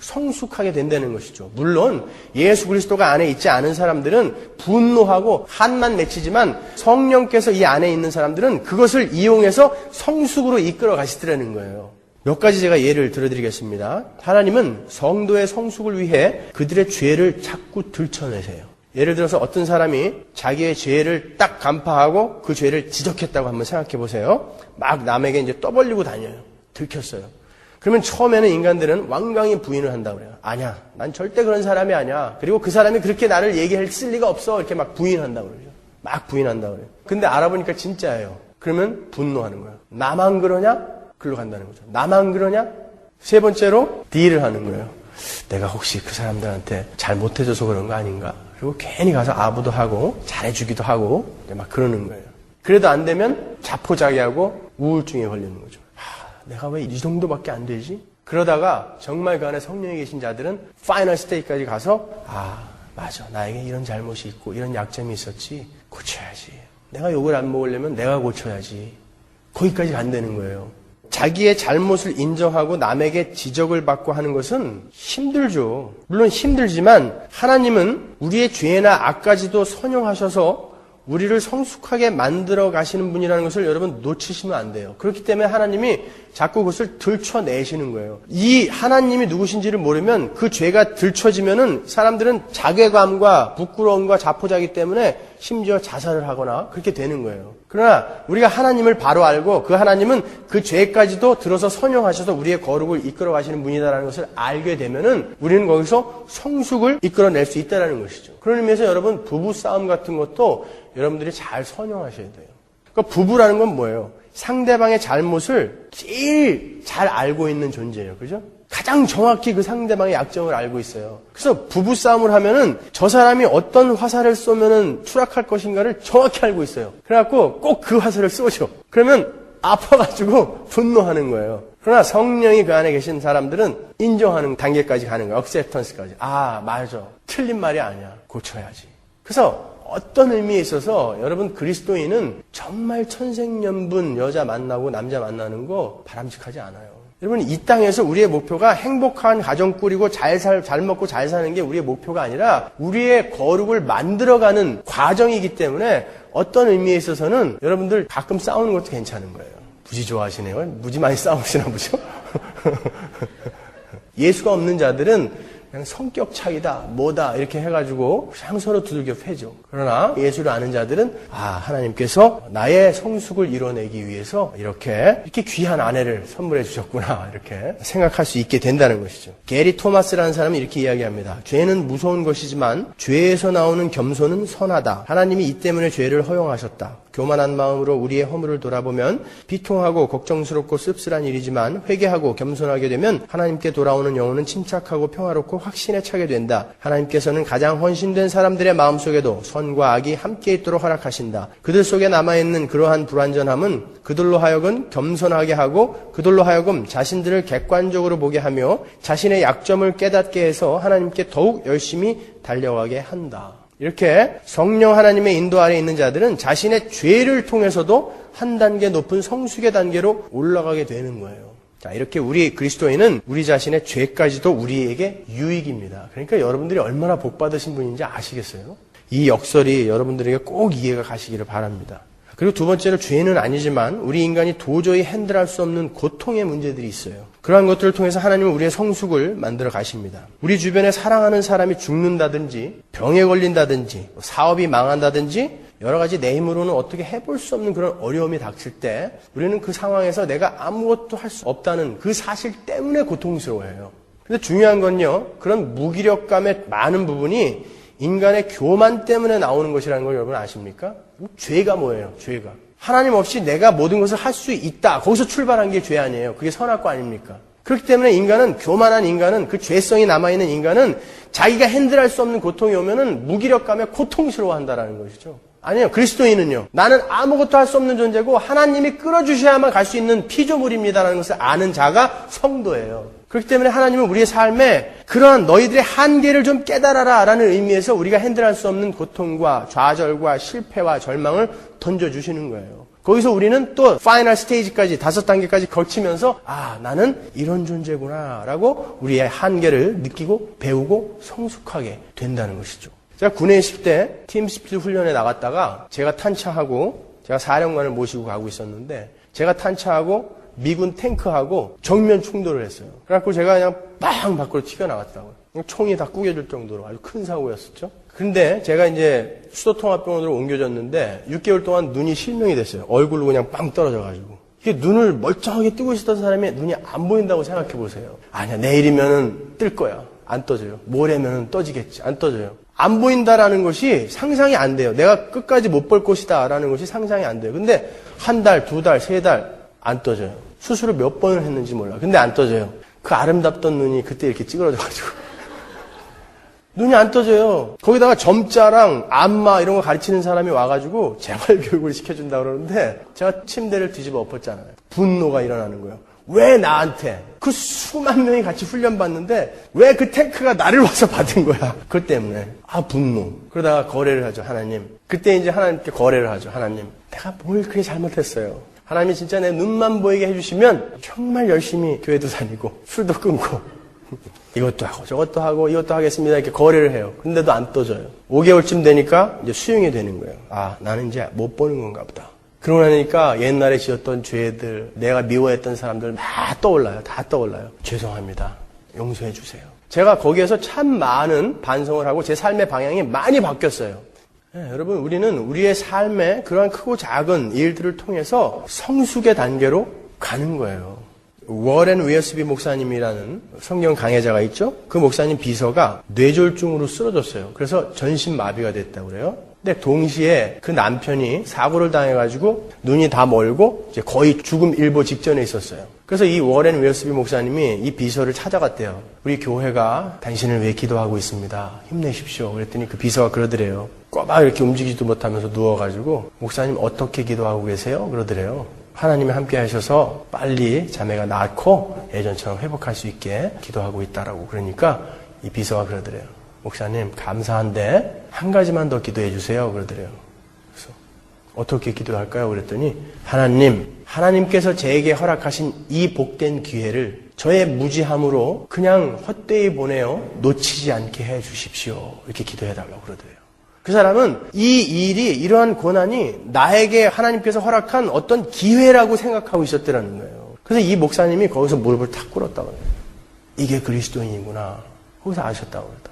성숙하게 된다는 것이죠. 물론 예수 그리스도가 안에 있지 않은 사람들은 분노하고 한만 맺히지만 성령께서 이 안에 있는 사람들은 그것을 이용해서 성숙으로 이끌어 가시더라는 거예요. 몇 가지 제가 예를 들어드리겠습니다. 하나님은 성도의 성숙을 위해 그들의 죄를 자꾸 들춰내세요. 예를 들어서 어떤 사람이 자기의 죄를 딱 간파하고 그 죄를 지적했다고 한번 생각해 보세요. 막 남에게 이제 떠벌리고 다녀요. 들켰어요. 그러면 처음에는 인간들은 완강히 부인을 한다고 그래요. 아니야, 난 절대 그런 사람이 아니야. 그리고 그 사람이 그렇게 나를 얘기했을 리가 없어. 이렇게 막 부인한다고 그러죠. 막 부인한다고 그래요. 근데 알아보니까 진짜예요. 그러면 분노하는 거예요. 나만 그러냐? 글로 간다는 거죠. 나만 그러냐? 세 번째로 딜을 하는 거예요. 내가 혹시 그 사람들한테 잘 못해줘서 그런 거 아닌가? 그리고 괜히 가서 아부도 하고 잘해주기도 하고 막 그러는 거예요. 그래도 안 되면 자포자기하고 우울증에 걸리는 거죠. 내가 왜 이 정도밖에 안 되지? 그러다가 정말 그 안에 성령이 계신 자들은 파이널 스테이지까지 가서 맞아. 나에게 이런 잘못이 있고 이런 약점이 있었지. 고쳐야지. 내가 욕을 안 먹으려면 내가 고쳐야지. 거기까지 간다는 거예요. 자기의 잘못을 인정하고 남에게 지적을 받고 하는 것은 힘들죠. 물론 힘들지만 하나님은 우리의 죄나 악까지도 선용하셔서 우리를 성숙하게 만들어 가시는 분이라는 것을 여러분 놓치시면 안 돼요. 그렇기 때문에 하나님이 자꾸 그것을 들춰내시는 거예요. 이 하나님이 누구신지를 모르면 그 죄가 들춰지면은 사람들은 자괴감과 부끄러움과 자포자기 때문에 심지어 자살을 하거나 그렇게 되는 거예요. 그러나 우리가 하나님을 바로 알고 그 하나님은 그 죄까지도 들어서 선용하셔서 우리의 거룩을 이끌어 가시는 분이다라는 것을 알게 되면은 우리는 거기서 성숙을 이끌어낼 수 있다는 것이죠. 그런 의미에서 여러분 부부 싸움 같은 것도 여러분들이 잘 선용하셔야 돼요. 그러니까 부부라는 건 뭐예요? 상대방의 잘못을 제일 잘 알고 있는 존재예요. 그죠? 가장 정확히 그 상대방의 약점을 알고 있어요. 그래서 부부싸움을 하면은 저 사람이 어떤 화살을 쏘면은 추락할 것인가를 정확히 알고 있어요. 그래갖고 꼭 그 화살을 쏘죠. 그러면 아파가지고 분노하는 거예요. 그러나 성령이 그 안에 계신 사람들은 인정하는 단계까지 가는 거예요. 억셉턴스까지. 맞아. 틀린 말이 아니야. 고쳐야지. 그래서 어떤 의미에 있어서 여러분 그리스도인은 정말 천생연분 여자 만나고 남자 만나는 거 바람직하지 않아요. 여러분 이 땅에서 우리의 목표가 행복한 가정 꾸리고 잘 먹고 잘 사는 게 우리의 목표가 아니라 우리의 거룩을 만들어가는 과정이기 때문에 어떤 의미에 있어서는 여러분들 가끔 싸우는 것도 괜찮은 거예요. 무지 좋아하시네요. 무지 많이 싸우시나 보죠? 예수가 없는 자들은 그냥 성격 차이다, 뭐다 이렇게 해가지고 그냥 서로 두들겨 패죠. 그러나 예수를 아는 자들은 하나님께서 나의 성숙을 이뤄내기 위해서 이렇게 귀한 아내를 선물해 주셨구나 이렇게 생각할 수 있게 된다는 것이죠. 게리 토마스라는 사람이 이렇게 이야기합니다. 죄는 무서운 것이지만 죄에서 나오는 겸손은 선하다. 하나님이 이 때문에 죄를 허용하셨다. 교만한 마음으로 우리의 허물을 돌아보면 비통하고 걱정스럽고 씁쓸한 일이지만 회개하고 겸손하게 되면 하나님께 돌아오는 영혼은 침착하고 평화롭고 확신에 차게 된다. 하나님께서는 가장 헌신된 사람들의 마음속에도 선과 악이 함께 있도록 허락하신다. 그들 속에 남아있는 그러한 불완전함은 그들로 하여금 겸손하게 하고 그들로 하여금 자신들을 객관적으로 보게 하며 자신의 약점을 깨닫게 해서 하나님께 더욱 열심히 달려가게 한다. 이렇게 성령 하나님의 인도 아래 있는 자들은 자신의 죄를 통해서도 한 단계 높은 성숙의 단계로 올라가게 되는 거예요. 자, 이렇게 우리 그리스도인은 우리 자신의 죄까지도 우리에게 유익입니다. 그러니까 여러분들이 얼마나 복 받으신 분인지 아시겠어요? 이 역설이 여러분들에게 꼭 이해가 가시기를 바랍니다. 그리고 두 번째로 죄는 아니지만 우리 인간이 도저히 핸들할 수 없는 고통의 문제들이 있어요. 그러한 것들을 통해서 하나님은 우리의 성숙을 만들어 가십니다. 우리 주변에 사랑하는 사람이 죽는다든지 병에 걸린다든지 사업이 망한다든지 여러 가지 내 힘으로는 어떻게 해볼 수 없는 그런 어려움이 닥칠 때 우리는 그 상황에서 내가 아무것도 할 수 없다는 그 사실 때문에 고통스러워해요. 근데 중요한 건요, 그런 무기력감의 많은 부분이 인간의 교만 때문에 나오는 것이라는 걸 여러분 아십니까? 죄가 뭐예요? 죄가. 하나님 없이 내가 모든 것을 할 수 있다. 거기서 출발한 게 죄 아니에요. 그게 선악과 아닙니까? 그렇기 때문에 인간은, 교만한 인간은, 그 죄성이 남아있는 인간은 자기가 핸들할 수 없는 고통이 오면은 무기력감에 고통스러워한다라는 것이죠. 아니에요. 그리스도인은요. 나는 아무것도 할 수 없는 존재고 하나님이 끌어주셔야만 갈 수 있는 피조물입니다라는 것을 아는 자가 성도예요. 그렇기 때문에 하나님은 우리의 삶에 그러한 너희들의 한계를 좀 깨달아라 라는 의미에서 우리가 핸들할 수 없는 고통과 좌절과 실패와 절망을 던져주시는 거예요. 거기서 우리는 또 파이널 스테이지까지 5단계까지 거치면서 나는 이런 존재구나 라고 우리의 한계를 느끼고 배우고 성숙하게 된다는 것이죠. 제가 군에 있을 때 팀스피드 훈련에 나갔다가 제가 탄차하고 제가 사령관을 모시고 가고 있었는데 제가 탄차하고 미군 탱크하고 정면 충돌을 했어요. 그래갖고 제가 그냥 빵 밖으로 튀어나갔다고요. 총이 다 구겨질 정도로 아주 큰 사고였었죠. 근데 제가 이제 수도통합병원으로 옮겨졌는데 6개월 동안 눈이 실명이 됐어요. 얼굴로 그냥 빵 떨어져가지고. 이게 눈을 멀쩡하게 뜨고 있었던 사람이 눈이 안 보인다고 생각해 보세요. 아니야, 내일이면은 뜰 거야. 안 떠져요. 모레면은 떠지겠지. 안 떠져요. 안 보인다라는 것이 상상이 안 돼요. 내가 끝까지 못 볼 것이다라는 것이 상상이 안 돼요. 근데 한 달, 2달, 3달 안 떠져요. 수술을 몇 번을 했는지 몰라. 근데 안 떠져요. 그 아름답던 눈이 그때 이렇게 찌그러져가지고. 눈이 안 떠져요. 거기다가 점자랑 안마 이런 거 가르치는 사람이 와가지고 재활 교육을 시켜준다 그러는데 제가 침대를 뒤집어 엎었잖아요. 분노가 일어나는 거예요. 왜 나한테? 그 수만 명이 같이 훈련받는데 왜 그 탱크가 나를 와서 받은 거야? 그것 때문에. 분노. 그러다가 거래를 하죠, 하나님. 그때 이제 하나님께 거래를 하죠, 하나님. 내가 뭘 그렇게 잘못했어요? 하나님이 진짜 내 눈만 보이게 해주시면 정말 열심히 교회도 다니고 술도 끊고 이것도 하고 저것도 하고 이것도 하겠습니다. 이렇게 거래를 해요. 근데도 안 떠져요. 5개월쯤 되니까 이제 수용이 되는 거예요. 나는 이제 못 보는 건가 보다. 그러고 나니까 옛날에 지었던 죄들, 내가 미워했던 사람들 다 떠올라요. 죄송합니다. 용서해 주세요. 제가 거기에서 참 많은 반성을 하고 제 삶의 방향이 많이 바뀌었어요. 여러분, 우리는 우리의 삶에 그러한 크고 작은 일들을 통해서 성숙의 단계로 가는 거예요. 워렌 웨어스비 목사님이라는 성경 강해자가 있죠? 그 목사님 비서가 뇌졸중으로 쓰러졌어요. 그래서 전신마비가 됐다고 그래요. 근데 동시에 그 남편이 사고를 당해가지고 눈이 다 멀고 이제 거의 죽음 일보 직전에 있었어요. 그래서 이 워렌 웨어스비 목사님이 이 비서를 찾아갔대요. 우리 교회가 당신을 위해 기도하고 있습니다. 힘내십시오. 그랬더니 그 비서가 그러더래요. 꼬박 이렇게 움직이지도 못하면서 누워가지고 목사님 어떻게 기도하고 계세요? 그러더래요. 하나님이 함께 하셔서 빨리 자매가 낫고 예전처럼 회복할 수 있게 기도하고 있다라고. 그러니까 이 비서가 그러더래요. 목사님 감사한데 한 가지만 더 기도해 주세요. 그러더래요. 그래서 어떻게 기도할까요? 그랬더니 하나님께서 제게 허락하신 이 복된 기회를 저의 무지함으로 그냥 헛되이 보내어 놓치지 않게 해 주십시오. 이렇게 기도해달라고 그러더래요. 그 사람은 이 일이, 이러한 고난이 나에게 하나님께서 허락한 어떤 기회라고 생각하고 있었더라는 거예요. 그래서 이 목사님이 거기서 무릎을 탁 꿇었다고 해요. 이게 그리스도인이구나. 거기서 아셨다고 그러더라고요.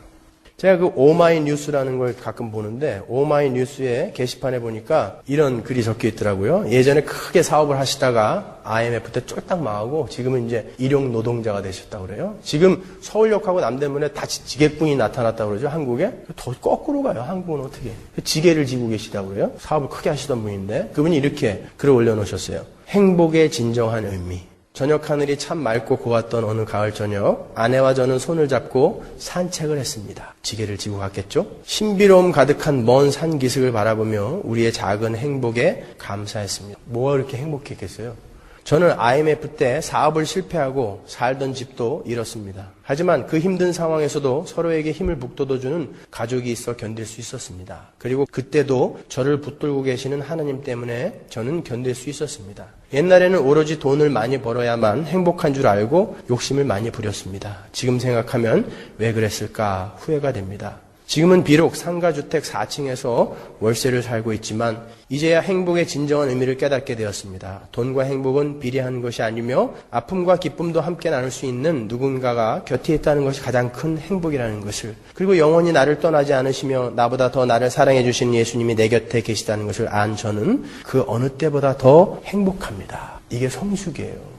제가 그 오마이뉴스라는 걸 가끔 보는데 오마이뉴스의 게시판에 보니까 이런 글이 적혀 있더라고요. 예전에 크게 사업을 하시다가 IMF 때 쫄딱 망하고 지금은 이제 일용 노동자가 되셨다고 그래요. 지금 서울역하고 남대문에 다 지게꾼이 나타났다고 그러죠. 한국에. 더 거꾸로 가요. 한국은 어떻게. 지게를 지고 계시다고 그래요. 사업을 크게 하시던 분인데 그분이 이렇게 글을 올려놓으셨어요. 행복의 진정한 의미. 저녁 하늘이 참 맑고 고왔던 어느 가을 저녁, 아내와 저는 손을 잡고 산책을 했습니다. 지게를 지고 갔겠죠? 신비로움 가득한 먼 산 기슭을 바라보며 우리의 작은 행복에 감사했습니다. 뭐가 그렇게 행복했겠어요? 저는 IMF 때 사업을 실패하고 살던 집도 잃었습니다. 하지만 그 힘든 상황에서도 서로에게 힘을 북돋워주는 가족이 있어 견딜 수 있었습니다. 그리고 그때도 저를 붙들고 계시는 하나님 때문에 저는 견딜 수 있었습니다. 옛날에는 오로지 돈을 많이 벌어야만 행복한 줄 알고 욕심을 많이 부렸습니다. 지금 생각하면 왜 그랬을까 후회가 됩니다. 지금은 비록 상가주택 4층에서 월세를 살고 있지만 이제야 행복의 진정한 의미를 깨닫게 되었습니다. 돈과 행복은 비례한 것이 아니며 아픔과 기쁨도 함께 나눌 수 있는 누군가가 곁에 있다는 것이 가장 큰 행복이라는 것을, 그리고 영원히 나를 떠나지 않으시며 나보다 더 나를 사랑해 주신 예수님이 내 곁에 계시다는 것을 안 저는 그 어느 때보다 더 행복합니다. 이게 성숙이에요.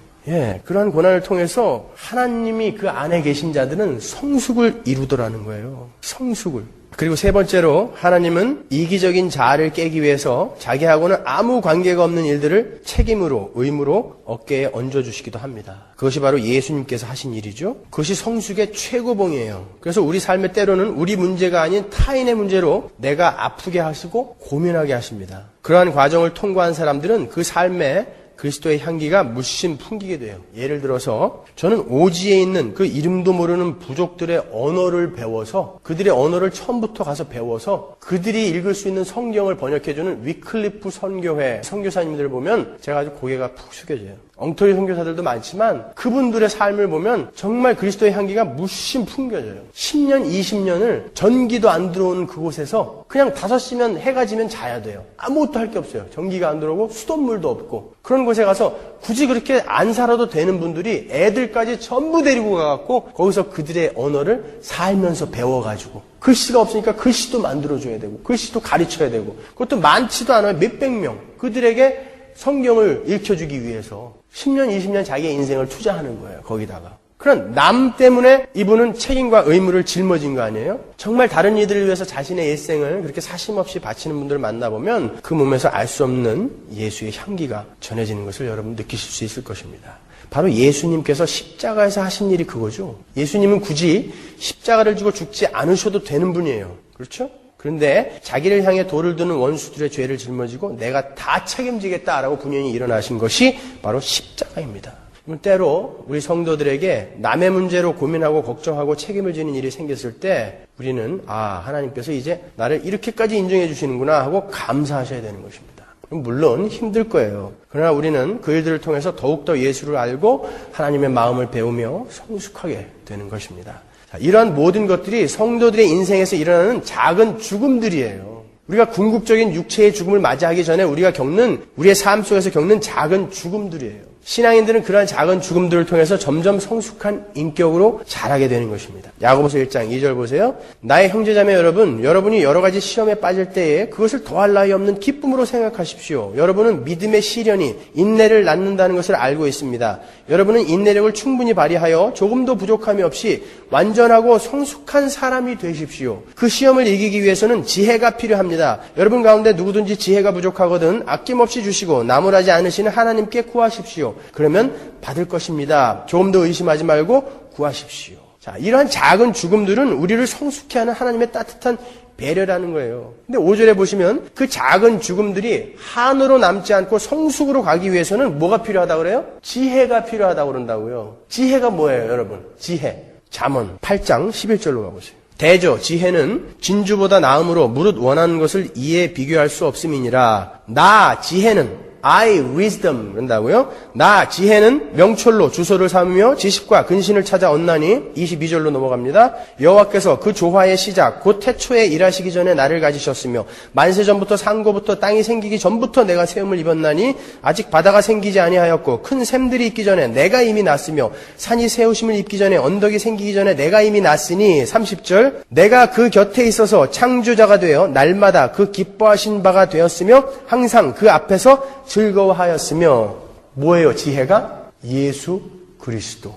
그러한 고난을 통해서 하나님이 그 안에 계신 자들은 성숙을 이루더라는 거예요. 성숙을. 그리고 세 번째로 하나님은 이기적인 자아를 깨기 위해서 자기하고는 아무 관계가 없는 일들을 책임으로, 의무로 어깨에 얹어주시기도 합니다. 그것이 바로 예수님께서 하신 일이죠. 그것이 성숙의 최고봉이에요. 그래서 우리 삶의 때로는 우리 문제가 아닌 타인의 문제로 내가 아프게 하시고 고민하게 하십니다. 그러한 과정을 통과한 사람들은 그 삶에 그리스도의 향기가 물씬 풍기게 돼요. 예를 들어서 저는 오지에 있는 그 이름도 모르는 부족들의 언어를 배워서, 그들의 언어를 처음부터 가서 배워서 그들이 읽을 수 있는 성경을 번역해주는 위클리프 선교회 선교사님들을 보면 제가 아주 고개가 푹 숙여져요. 엉터리 선교사들도 많지만 그분들의 삶을 보면 정말 그리스도의 향기가 물씬 풍겨져요. 10년, 20년을 전기도 안 들어오는 그곳에서 그냥 5시면 해가 지면 자야 돼요. 아무것도 할 게 없어요. 전기가 안 들어오고 수돗물도 없고. 그런 곳에 가서 굳이 그렇게 안 살아도 되는 분들이 애들까지 전부 데리고 가갖고 거기서 그들의 언어를 살면서 배워가지고, 글씨가 없으니까 글씨도 만들어줘야 되고 글씨도 가르쳐야 되고, 그것도 많지도 않아요. 몇백 명. 그들에게 성경을 읽혀주기 위해서 10년, 20년 자기의 인생을 투자하는 거예요. 거기다가. 그런 남 때문에 이분은 책임과 의무를 짊어진 거 아니에요? 정말 다른 이들을 위해서 자신의 일생을 그렇게 사심없이 바치는 분들을 만나보면 그 몸에서 알 수 없는 예수의 향기가 전해지는 것을 여러분 느끼실 수 있을 것입니다. 바로 예수님께서 십자가에서 하신 일이 그거죠. 예수님은 굳이 십자가를 지고 죽지 않으셔도 되는 분이에요. 그렇죠? 그런데 자기를 향해 돌을 드는 원수들의 죄를 짊어지고 내가 다 책임지겠다라고 분연히 일어나신 것이 바로 십자가입니다. 때로 우리 성도들에게 남의 문제로 고민하고 걱정하고 책임을 지는 일이 생겼을 때 우리는 하나님께서 이제 나를 이렇게까지 인정해 주시는구나 하고 감사하셔야 되는 것입니다. 물론 힘들 거예요. 그러나 우리는 그 일들을 통해서 더욱더 예수를 알고 하나님의 마음을 배우며 성숙하게 되는 것입니다. 이러한 모든 것들이 성도들의 인생에서 일어나는 작은 죽음들이에요. 우리가 궁극적인 육체의 죽음을 맞이하기 전에 우리의 삶 속에서 겪는 작은 죽음들이에요. 신앙인들은 그러한 작은 죽음들을 통해서 점점 성숙한 인격으로 자라게 되는 것입니다. 야고보서 1장 2절 보세요. 나의 형제자매 여러분, 여러분이 여러 가지 시험에 빠질 때에 그것을 더할 나위 없는 기쁨으로 생각하십시오. 여러분은 믿음의 시련이 인내를 낳는다는 것을 알고 있습니다. 여러분은 인내력을 충분히 발휘하여 조금도 부족함이 없이 완전하고 성숙한 사람이 되십시오. 그 시험을 이기기 위해서는 지혜가 필요합니다. 여러분 가운데 누구든지 지혜가 부족하거든 아낌없이 주시고 나무라지 않으시는 하나님께 구하십시오. 그러면 받을 것입니다. 조금 더 의심하지 말고 구하십시오. 자, 이러한 작은 죽음들은 우리를 성숙케 하는 하나님의 따뜻한 배려라는 거예요. 근데 5절에 보시면 그 작은 죽음들이 한으로 남지 않고 성숙으로 가기 위해서는 뭐가 필요하다고 그래요? 지혜가 필요하다고 그런다고요. 지혜가 뭐예요, 여러분? 지혜. 잠언 8장 11절로 가보세요. 대저 지혜는 진주보다 나음으로 무릇 원하는 것을 이에 비교할 수 없음이니라. 나 지혜는 I wisdom 그런다고요. 나 지혜는 명철로 주소를 삼으며 지식과 근신을 찾아 얻나니 22절로 넘어갑니다. 여호와께서 그 조화의 시작 곧 태초에 일하시기 전에 나를 가지셨으며 만세 전부터 상고부터 땅이 생기기 전부터 내가 세움을 입었나니 아직 바다가 생기지 아니하였고 큰 샘들이 있기 전에 내가 이미 났으며 산이 세우심을 입기 전에 언덕이 생기기 전에 내가 이미 났으니 30절 내가 그 곁에 있어서 창조자가 되어 날마다 그 기뻐하신 바가 되었으며 항상 그 앞에서 즐거워하였으며 뭐예요 지혜가? 예수 그리스도.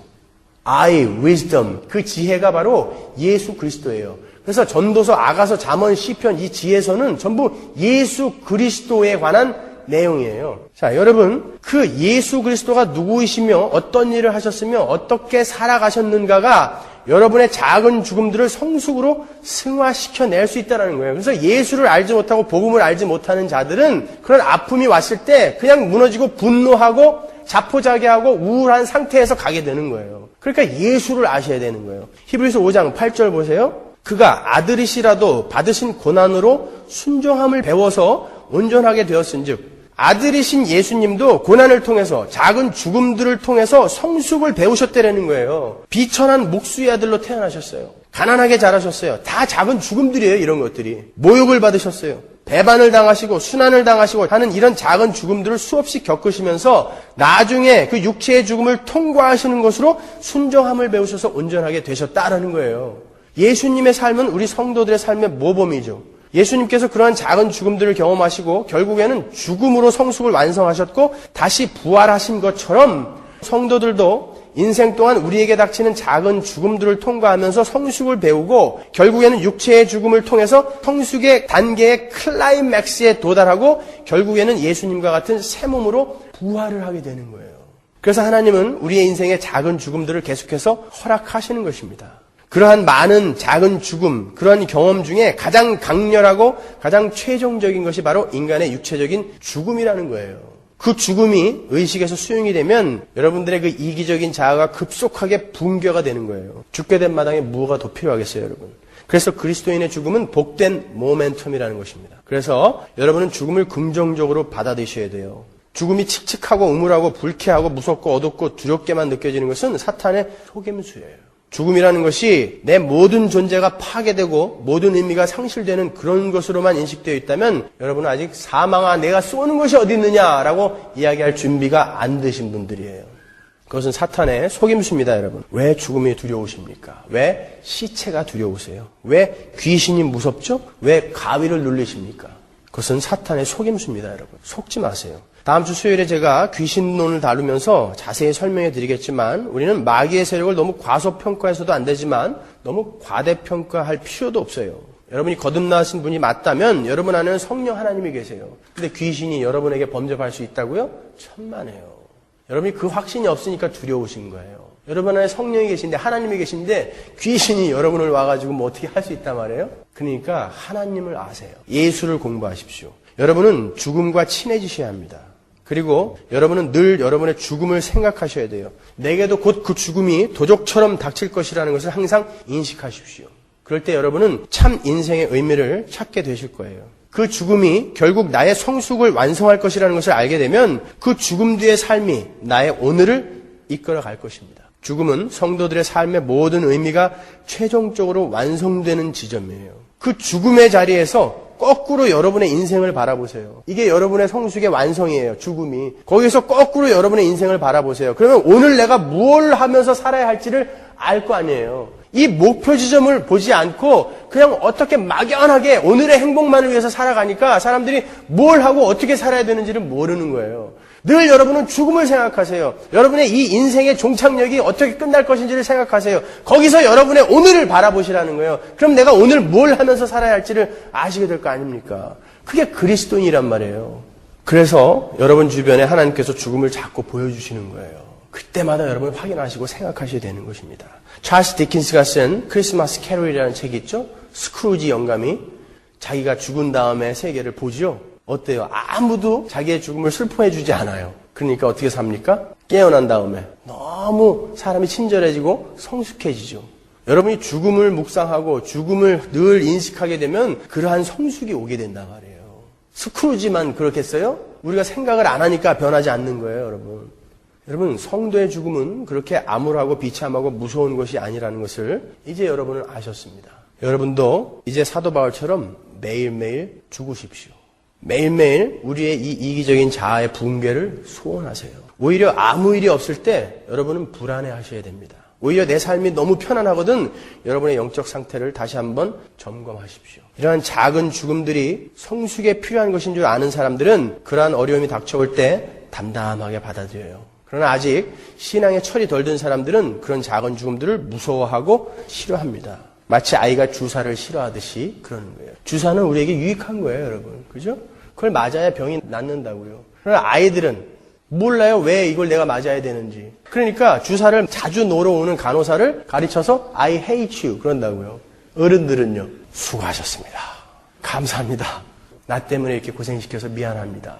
I wisdom. 그 지혜가 바로 예수 그리스도예요. 그래서 전도서, 아가서, 잠언, 시편 이 지혜서는 전부 예수 그리스도에 관한 내용이에요. 자, 여러분 그 예수 그리스도가 누구이시며 어떤 일을 하셨으며 어떻게 살아가셨는가가 여러분의 작은 죽음들을 성숙으로 승화시켜낼 수 있다는 거예요. 그래서 예수를 알지 못하고 복음을 알지 못하는 자들은 그런 아픔이 왔을 때 그냥 무너지고 분노하고 자포자기하고 우울한 상태에서 가게 되는 거예요. 그러니까 예수를 아셔야 되는 거예요. 히브리서 5장 8절 보세요. 그가 아들이시라도 받으신 고난으로 순종함을 배워서 온전하게 되었은즉 아들이신 예수님도 고난을 통해서 작은 죽음들을 통해서 성숙을 배우셨다는 거예요. 비천한 목수의 아들로 태어나셨어요. 가난하게 자라셨어요. 다 작은 죽음들이에요. 이런 것들이. 모욕을 받으셨어요. 배반을 당하시고 순환을 당하시고 하는 이런 작은 죽음들을 수없이 겪으시면서 나중에 그 육체의 죽음을 통과하시는 것으로 순종함을 배우셔서 온전하게 되셨다라는 거예요. 예수님의 삶은 우리 성도들의 삶의 모범이죠. 예수님께서 그러한 작은 죽음들을 경험하시고 결국에는 죽음으로 성숙을 완성하셨고 다시 부활하신 것처럼 성도들도 인생 동안 우리에게 닥치는 작은 죽음들을 통과하면서 성숙을 배우고 결국에는 육체의 죽음을 통해서 성숙의 단계의 클라이맥스에 도달하고 결국에는 예수님과 같은 새 몸으로 부활을 하게 되는 거예요. 그래서 하나님은 우리의 인생의 작은 죽음들을 계속해서 허락하시는 것입니다. 그러한 많은 작은 죽음, 그러한 경험 중에 가장 강렬하고 가장 최종적인 것이 바로 인간의 육체적인 죽음이라는 거예요. 그 죽음이 의식에서 수용이 되면 여러분들의 그 이기적인 자아가 급속하게 붕괴가 되는 거예요. 죽게 된 마당에 뭐가 더 필요하겠어요, 여러분? 그래서 그리스도인의 죽음은 복된 모멘텀이라는 것입니다. 그래서 여러분은 죽음을 긍정적으로 받아들이셔야 돼요. 죽음이 칙칙하고 우물하고 불쾌하고 무섭고 어둡고 두렵게만 느껴지는 것은 사탄의 속임수예요. 죽음이라는 것이 내 모든 존재가 파괴되고 모든 의미가 상실되는 그런 것으로만 인식되어 있다면 여러분은 아직 사망아 내가 쏘는 것이 어디 있느냐라고 이야기할 준비가 안 되신 분들이에요. 그것은 사탄의 속임수입니다, 여러분. 왜 죽음이 두려우십니까? 왜 시체가 두려우세요? 왜 귀신이 무섭죠? 왜 가위를 눌리십니까? 그것은 사탄의 속임수입니다, 여러분. 속지 마세요. 다음 주 수요일에 제가 귀신론을 다루면서 자세히 설명해 드리겠지만 우리는 마귀의 세력을 너무 과소평가해서도 안 되지만 너무 과대평가할 필요도 없어요. 여러분이 거듭나신 분이 맞다면 여러분 안에는 성령 하나님이 계세요. 근데 귀신이 여러분에게 범접할 수 있다고요? 천만에요. 여러분이 그 확신이 없으니까 두려우신 거예요. 여러분 안에 성령이 계신데 하나님이 계신데 귀신이 여러분을 와가지고 뭐 어떻게 할 수 있단 말이에요? 그러니까 하나님을 아세요. 예수를 공부하십시오. 여러분은 죽음과 친해지셔야 합니다. 그리고 여러분은 늘 여러분의 죽음을 생각하셔야 돼요. 내게도 곧 그 죽음이 도적처럼 닥칠 것이라는 것을 항상 인식하십시오. 그럴 때 여러분은 참 인생의 의미를 찾게 되실 거예요. 그 죽음이 결국 나의 성숙을 완성할 것이라는 것을 알게 되면 그 죽음 뒤의 삶이 나의 오늘을 이끌어 갈 것입니다. 죽음은 성도들의 삶의 모든 의미가 최종적으로 완성되는 지점이에요. 그 죽음의 자리에서 거꾸로 여러분의 인생을 바라보세요. 이게 여러분의 성숙의 완성이에요. 죽음이. 거기서 거꾸로 여러분의 인생을 바라보세요. 그러면 오늘 내가 뭘 하면서 살아야 할지를 알 거 아니에요. 이 목표 지점을 보지 않고 그냥 어떻게 막연하게 오늘의 행복만을 위해서 살아가니까 사람들이 뭘 하고 어떻게 살아야 되는지를 모르는 거예요. 늘 여러분은 죽음을 생각하세요. 여러분의 이 인생의 종착역이 어떻게 끝날 것인지를 생각하세요. 거기서 여러분의 오늘을 바라보시라는 거예요. 그럼 내가 오늘 뭘 하면서 살아야 할지를 아시게 될 거 아닙니까? 그게 그리스도인이란 말이에요. 그래서 여러분 주변에 하나님께서 죽음을 자꾸 보여주시는 거예요. 그때마다 여러분 확인하시고 생각하셔야 되는 것입니다. 찰스 디킨스가 쓴 크리스마스 캐롤이라는 책이 있죠. 스크루지 영감이 자기가 죽은 다음에 세계를 보죠. 어때요? 아무도 자기의 죽음을 슬퍼해 주지 않아요. 그러니까 어떻게 삽니까? 깨어난 다음에 너무 사람이 친절해지고 성숙해지죠. 여러분이 죽음을 묵상하고 죽음을 늘 인식하게 되면 그러한 성숙이 오게 된단 말이에요. 스크루지만 그렇겠어요? 우리가 생각을 안 하니까 변하지 않는 거예요, 여러분. 여러분, 성도의 죽음은 그렇게 암울하고 비참하고 무서운 것이 아니라는 것을 이제 여러분은 아셨습니다. 여러분도 이제 사도 바울처럼 매일매일 죽으십시오. 매일매일 우리의 이 이기적인 자아의 붕괴를 소원하세요. 오히려 아무 일이 없을 때 여러분은 불안해하셔야 됩니다. 오히려 내 삶이 너무 편안하거든 여러분의 영적 상태를 다시 한번 점검하십시오. 이러한 작은 죽음들이 성숙에 필요한 것인 줄 아는 사람들은 그러한 어려움이 닥쳐올 때 담담하게 받아들여요. 그러나 아직 신앙의 철이 덜 든 사람들은 그런 작은 죽음들을 무서워하고 싫어합니다. 마치 아이가 주사를 싫어하듯이 그러는 거예요. 주사는 우리에게 유익한 거예요, 여러분. 그죠? 그걸 맞아야 병이 낫는다고요. 그러나 아이들은 몰라요, 왜 이걸 내가 맞아야 되는지. 그러니까 주사를 자주 놓으러 오는 간호사를 가르쳐서 I hate you 그런다고요. 어른들은요, 수고하셨습니다. 감사합니다. 나 때문에 이렇게 고생시켜서 미안합니다.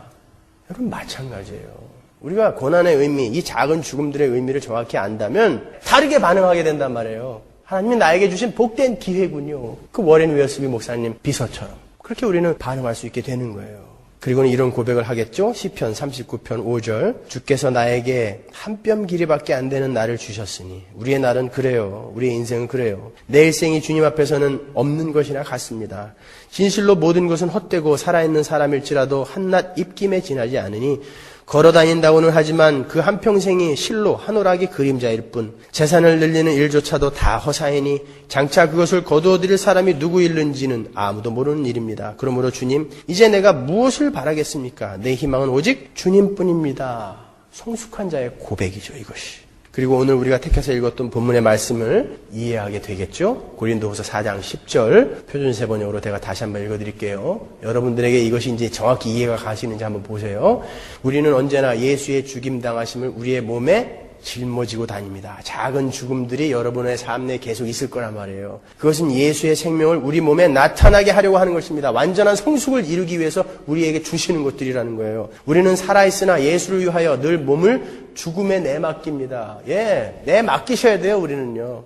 여러분 마찬가지예요. 우리가 고난의 의미, 이 작은 죽음들의 의미를 정확히 안다면 다르게 반응하게 된단 말이에요. 하나님이 나에게 주신 복된 기회군요. 그 워렌 웨어스비 목사님 비서처럼. 그렇게 우리는 반응할 수 있게 되는 거예요. 그리고는 이런 고백을 하겠죠. 시편 39편 5절. 주께서 나에게 한 뼘 길이밖에 안 되는 날을 주셨으니 우리의 날은 그래요. 우리의 인생은 그래요. 내 일생이 주님 앞에서는 없는 것이나 같습니다. 진실로 모든 것은 헛되고 살아있는 사람일지라도 한낱 입김에 지나지 않으니 걸어다닌다고는 하지만 그 한평생이 실로 한오락이 그림자일 뿐 재산을 늘리는 일조차도 다 허사이니 장차 그것을 거두어들일 사람이 누구일는지는 아무도 모르는 일입니다. 그러므로 주님, 이제 내가 무엇을 바라겠습니까? 내 희망은 오직 주님뿐입니다. 성숙한 자의 고백이죠, 이것이. 그리고 오늘 우리가 택해서 읽었던 본문의 말씀을 이해하게 되겠죠? 고린도후서 4장 10절 표준세 번역으로 제가 다시 한번 읽어드릴게요. 여러분들에게 이것이 이제 정확히 이해가 가시는지 한번 보세요. 우리는 언제나 예수의 죽임당하심을 우리의 몸에 짊어지고 다닙니다. 작은 죽음들이 여러분의 삶 내에 계속 있을 거란 말이에요. 그것은 예수의 생명을 우리 몸에 나타나게 하려고 하는 것입니다. 완전한 성숙을 이루기 위해서 우리에게 주시는 것들이라는 거예요. 우리는 살아있으나 예수를 위하여 늘 몸을 죽음에 내맡깁니다. 내맡기셔야 돼요, 우리는요.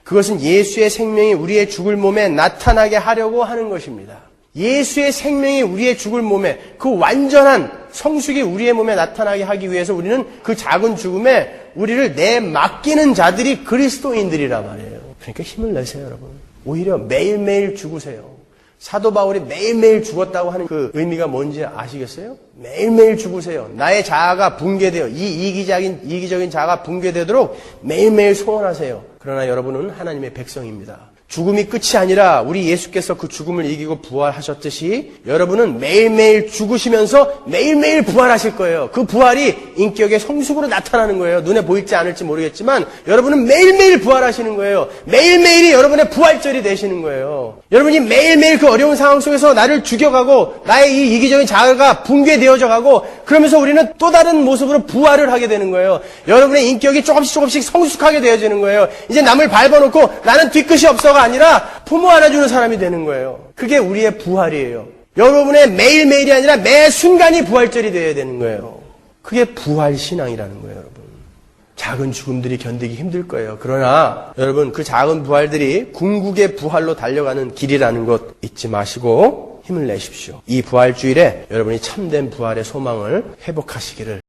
그것은 예수의 생명이 우리의 죽을 몸에 나타나게 하려고 하는 것입니다. 예수의 생명이 우리의 죽을 몸에, 그 완전한 성숙이 우리의 몸에 나타나게 하기 위해서 우리는 그 작은 죽음에 우리를 내맡기는 자들이 그리스도인들이라 말이에요. 그러니까 힘을 내세요, 여러분. 오히려 매일매일 죽으세요. 사도 바울이 매일매일 죽었다고 하는 그 의미가 뭔지 아시겠어요? 매일매일 죽으세요. 나의 자아가 붕괴되어, 이 이기적인 자아가 붕괴되도록 매일매일 소원하세요. 그러나 여러분은 하나님의 백성입니다. 죽음이 끝이 아니라 우리 예수께서 그 죽음을 이기고 부활하셨듯이 여러분은 매일매일 죽으시면서 매일매일 부활하실 거예요. 그 부활이 인격의 성숙으로 나타나는 거예요. 눈에 보일지 않을지 모르겠지만 여러분은 매일매일 부활하시는 거예요. 매일매일이 여러분의 부활절이 되시는 거예요. 여러분이 매일매일 그 어려운 상황 속에서 나를 죽여가고 나의 이 이기적인 자아가 붕괴되어져 가고 그러면서 우리는 또 다른 모습으로 부활을 하게 되는 거예요. 여러분의 인격이 조금씩 성숙하게 되어지는 거예요. 이제 남을 밟아놓고 나는 뒤끝이 없어가 아니라 품어 안아주는 사람이 되는 거예요. 그게 우리의 부활이에요. 여러분의 매일매일이 아니라 매 순간이 부활절이 되어야 되는 거예요. 그게 부활신앙이라는 거예요, 여러분. 작은 죽음들이 견디기 힘들 거예요. 그러나 여러분 그 작은 부활들이 궁극의 부활로 달려가는 길이라는 것 잊지 마시고 힘을 내십시오. 이 부활주일에 여러분이 참된 부활의 소망을 회복하시기를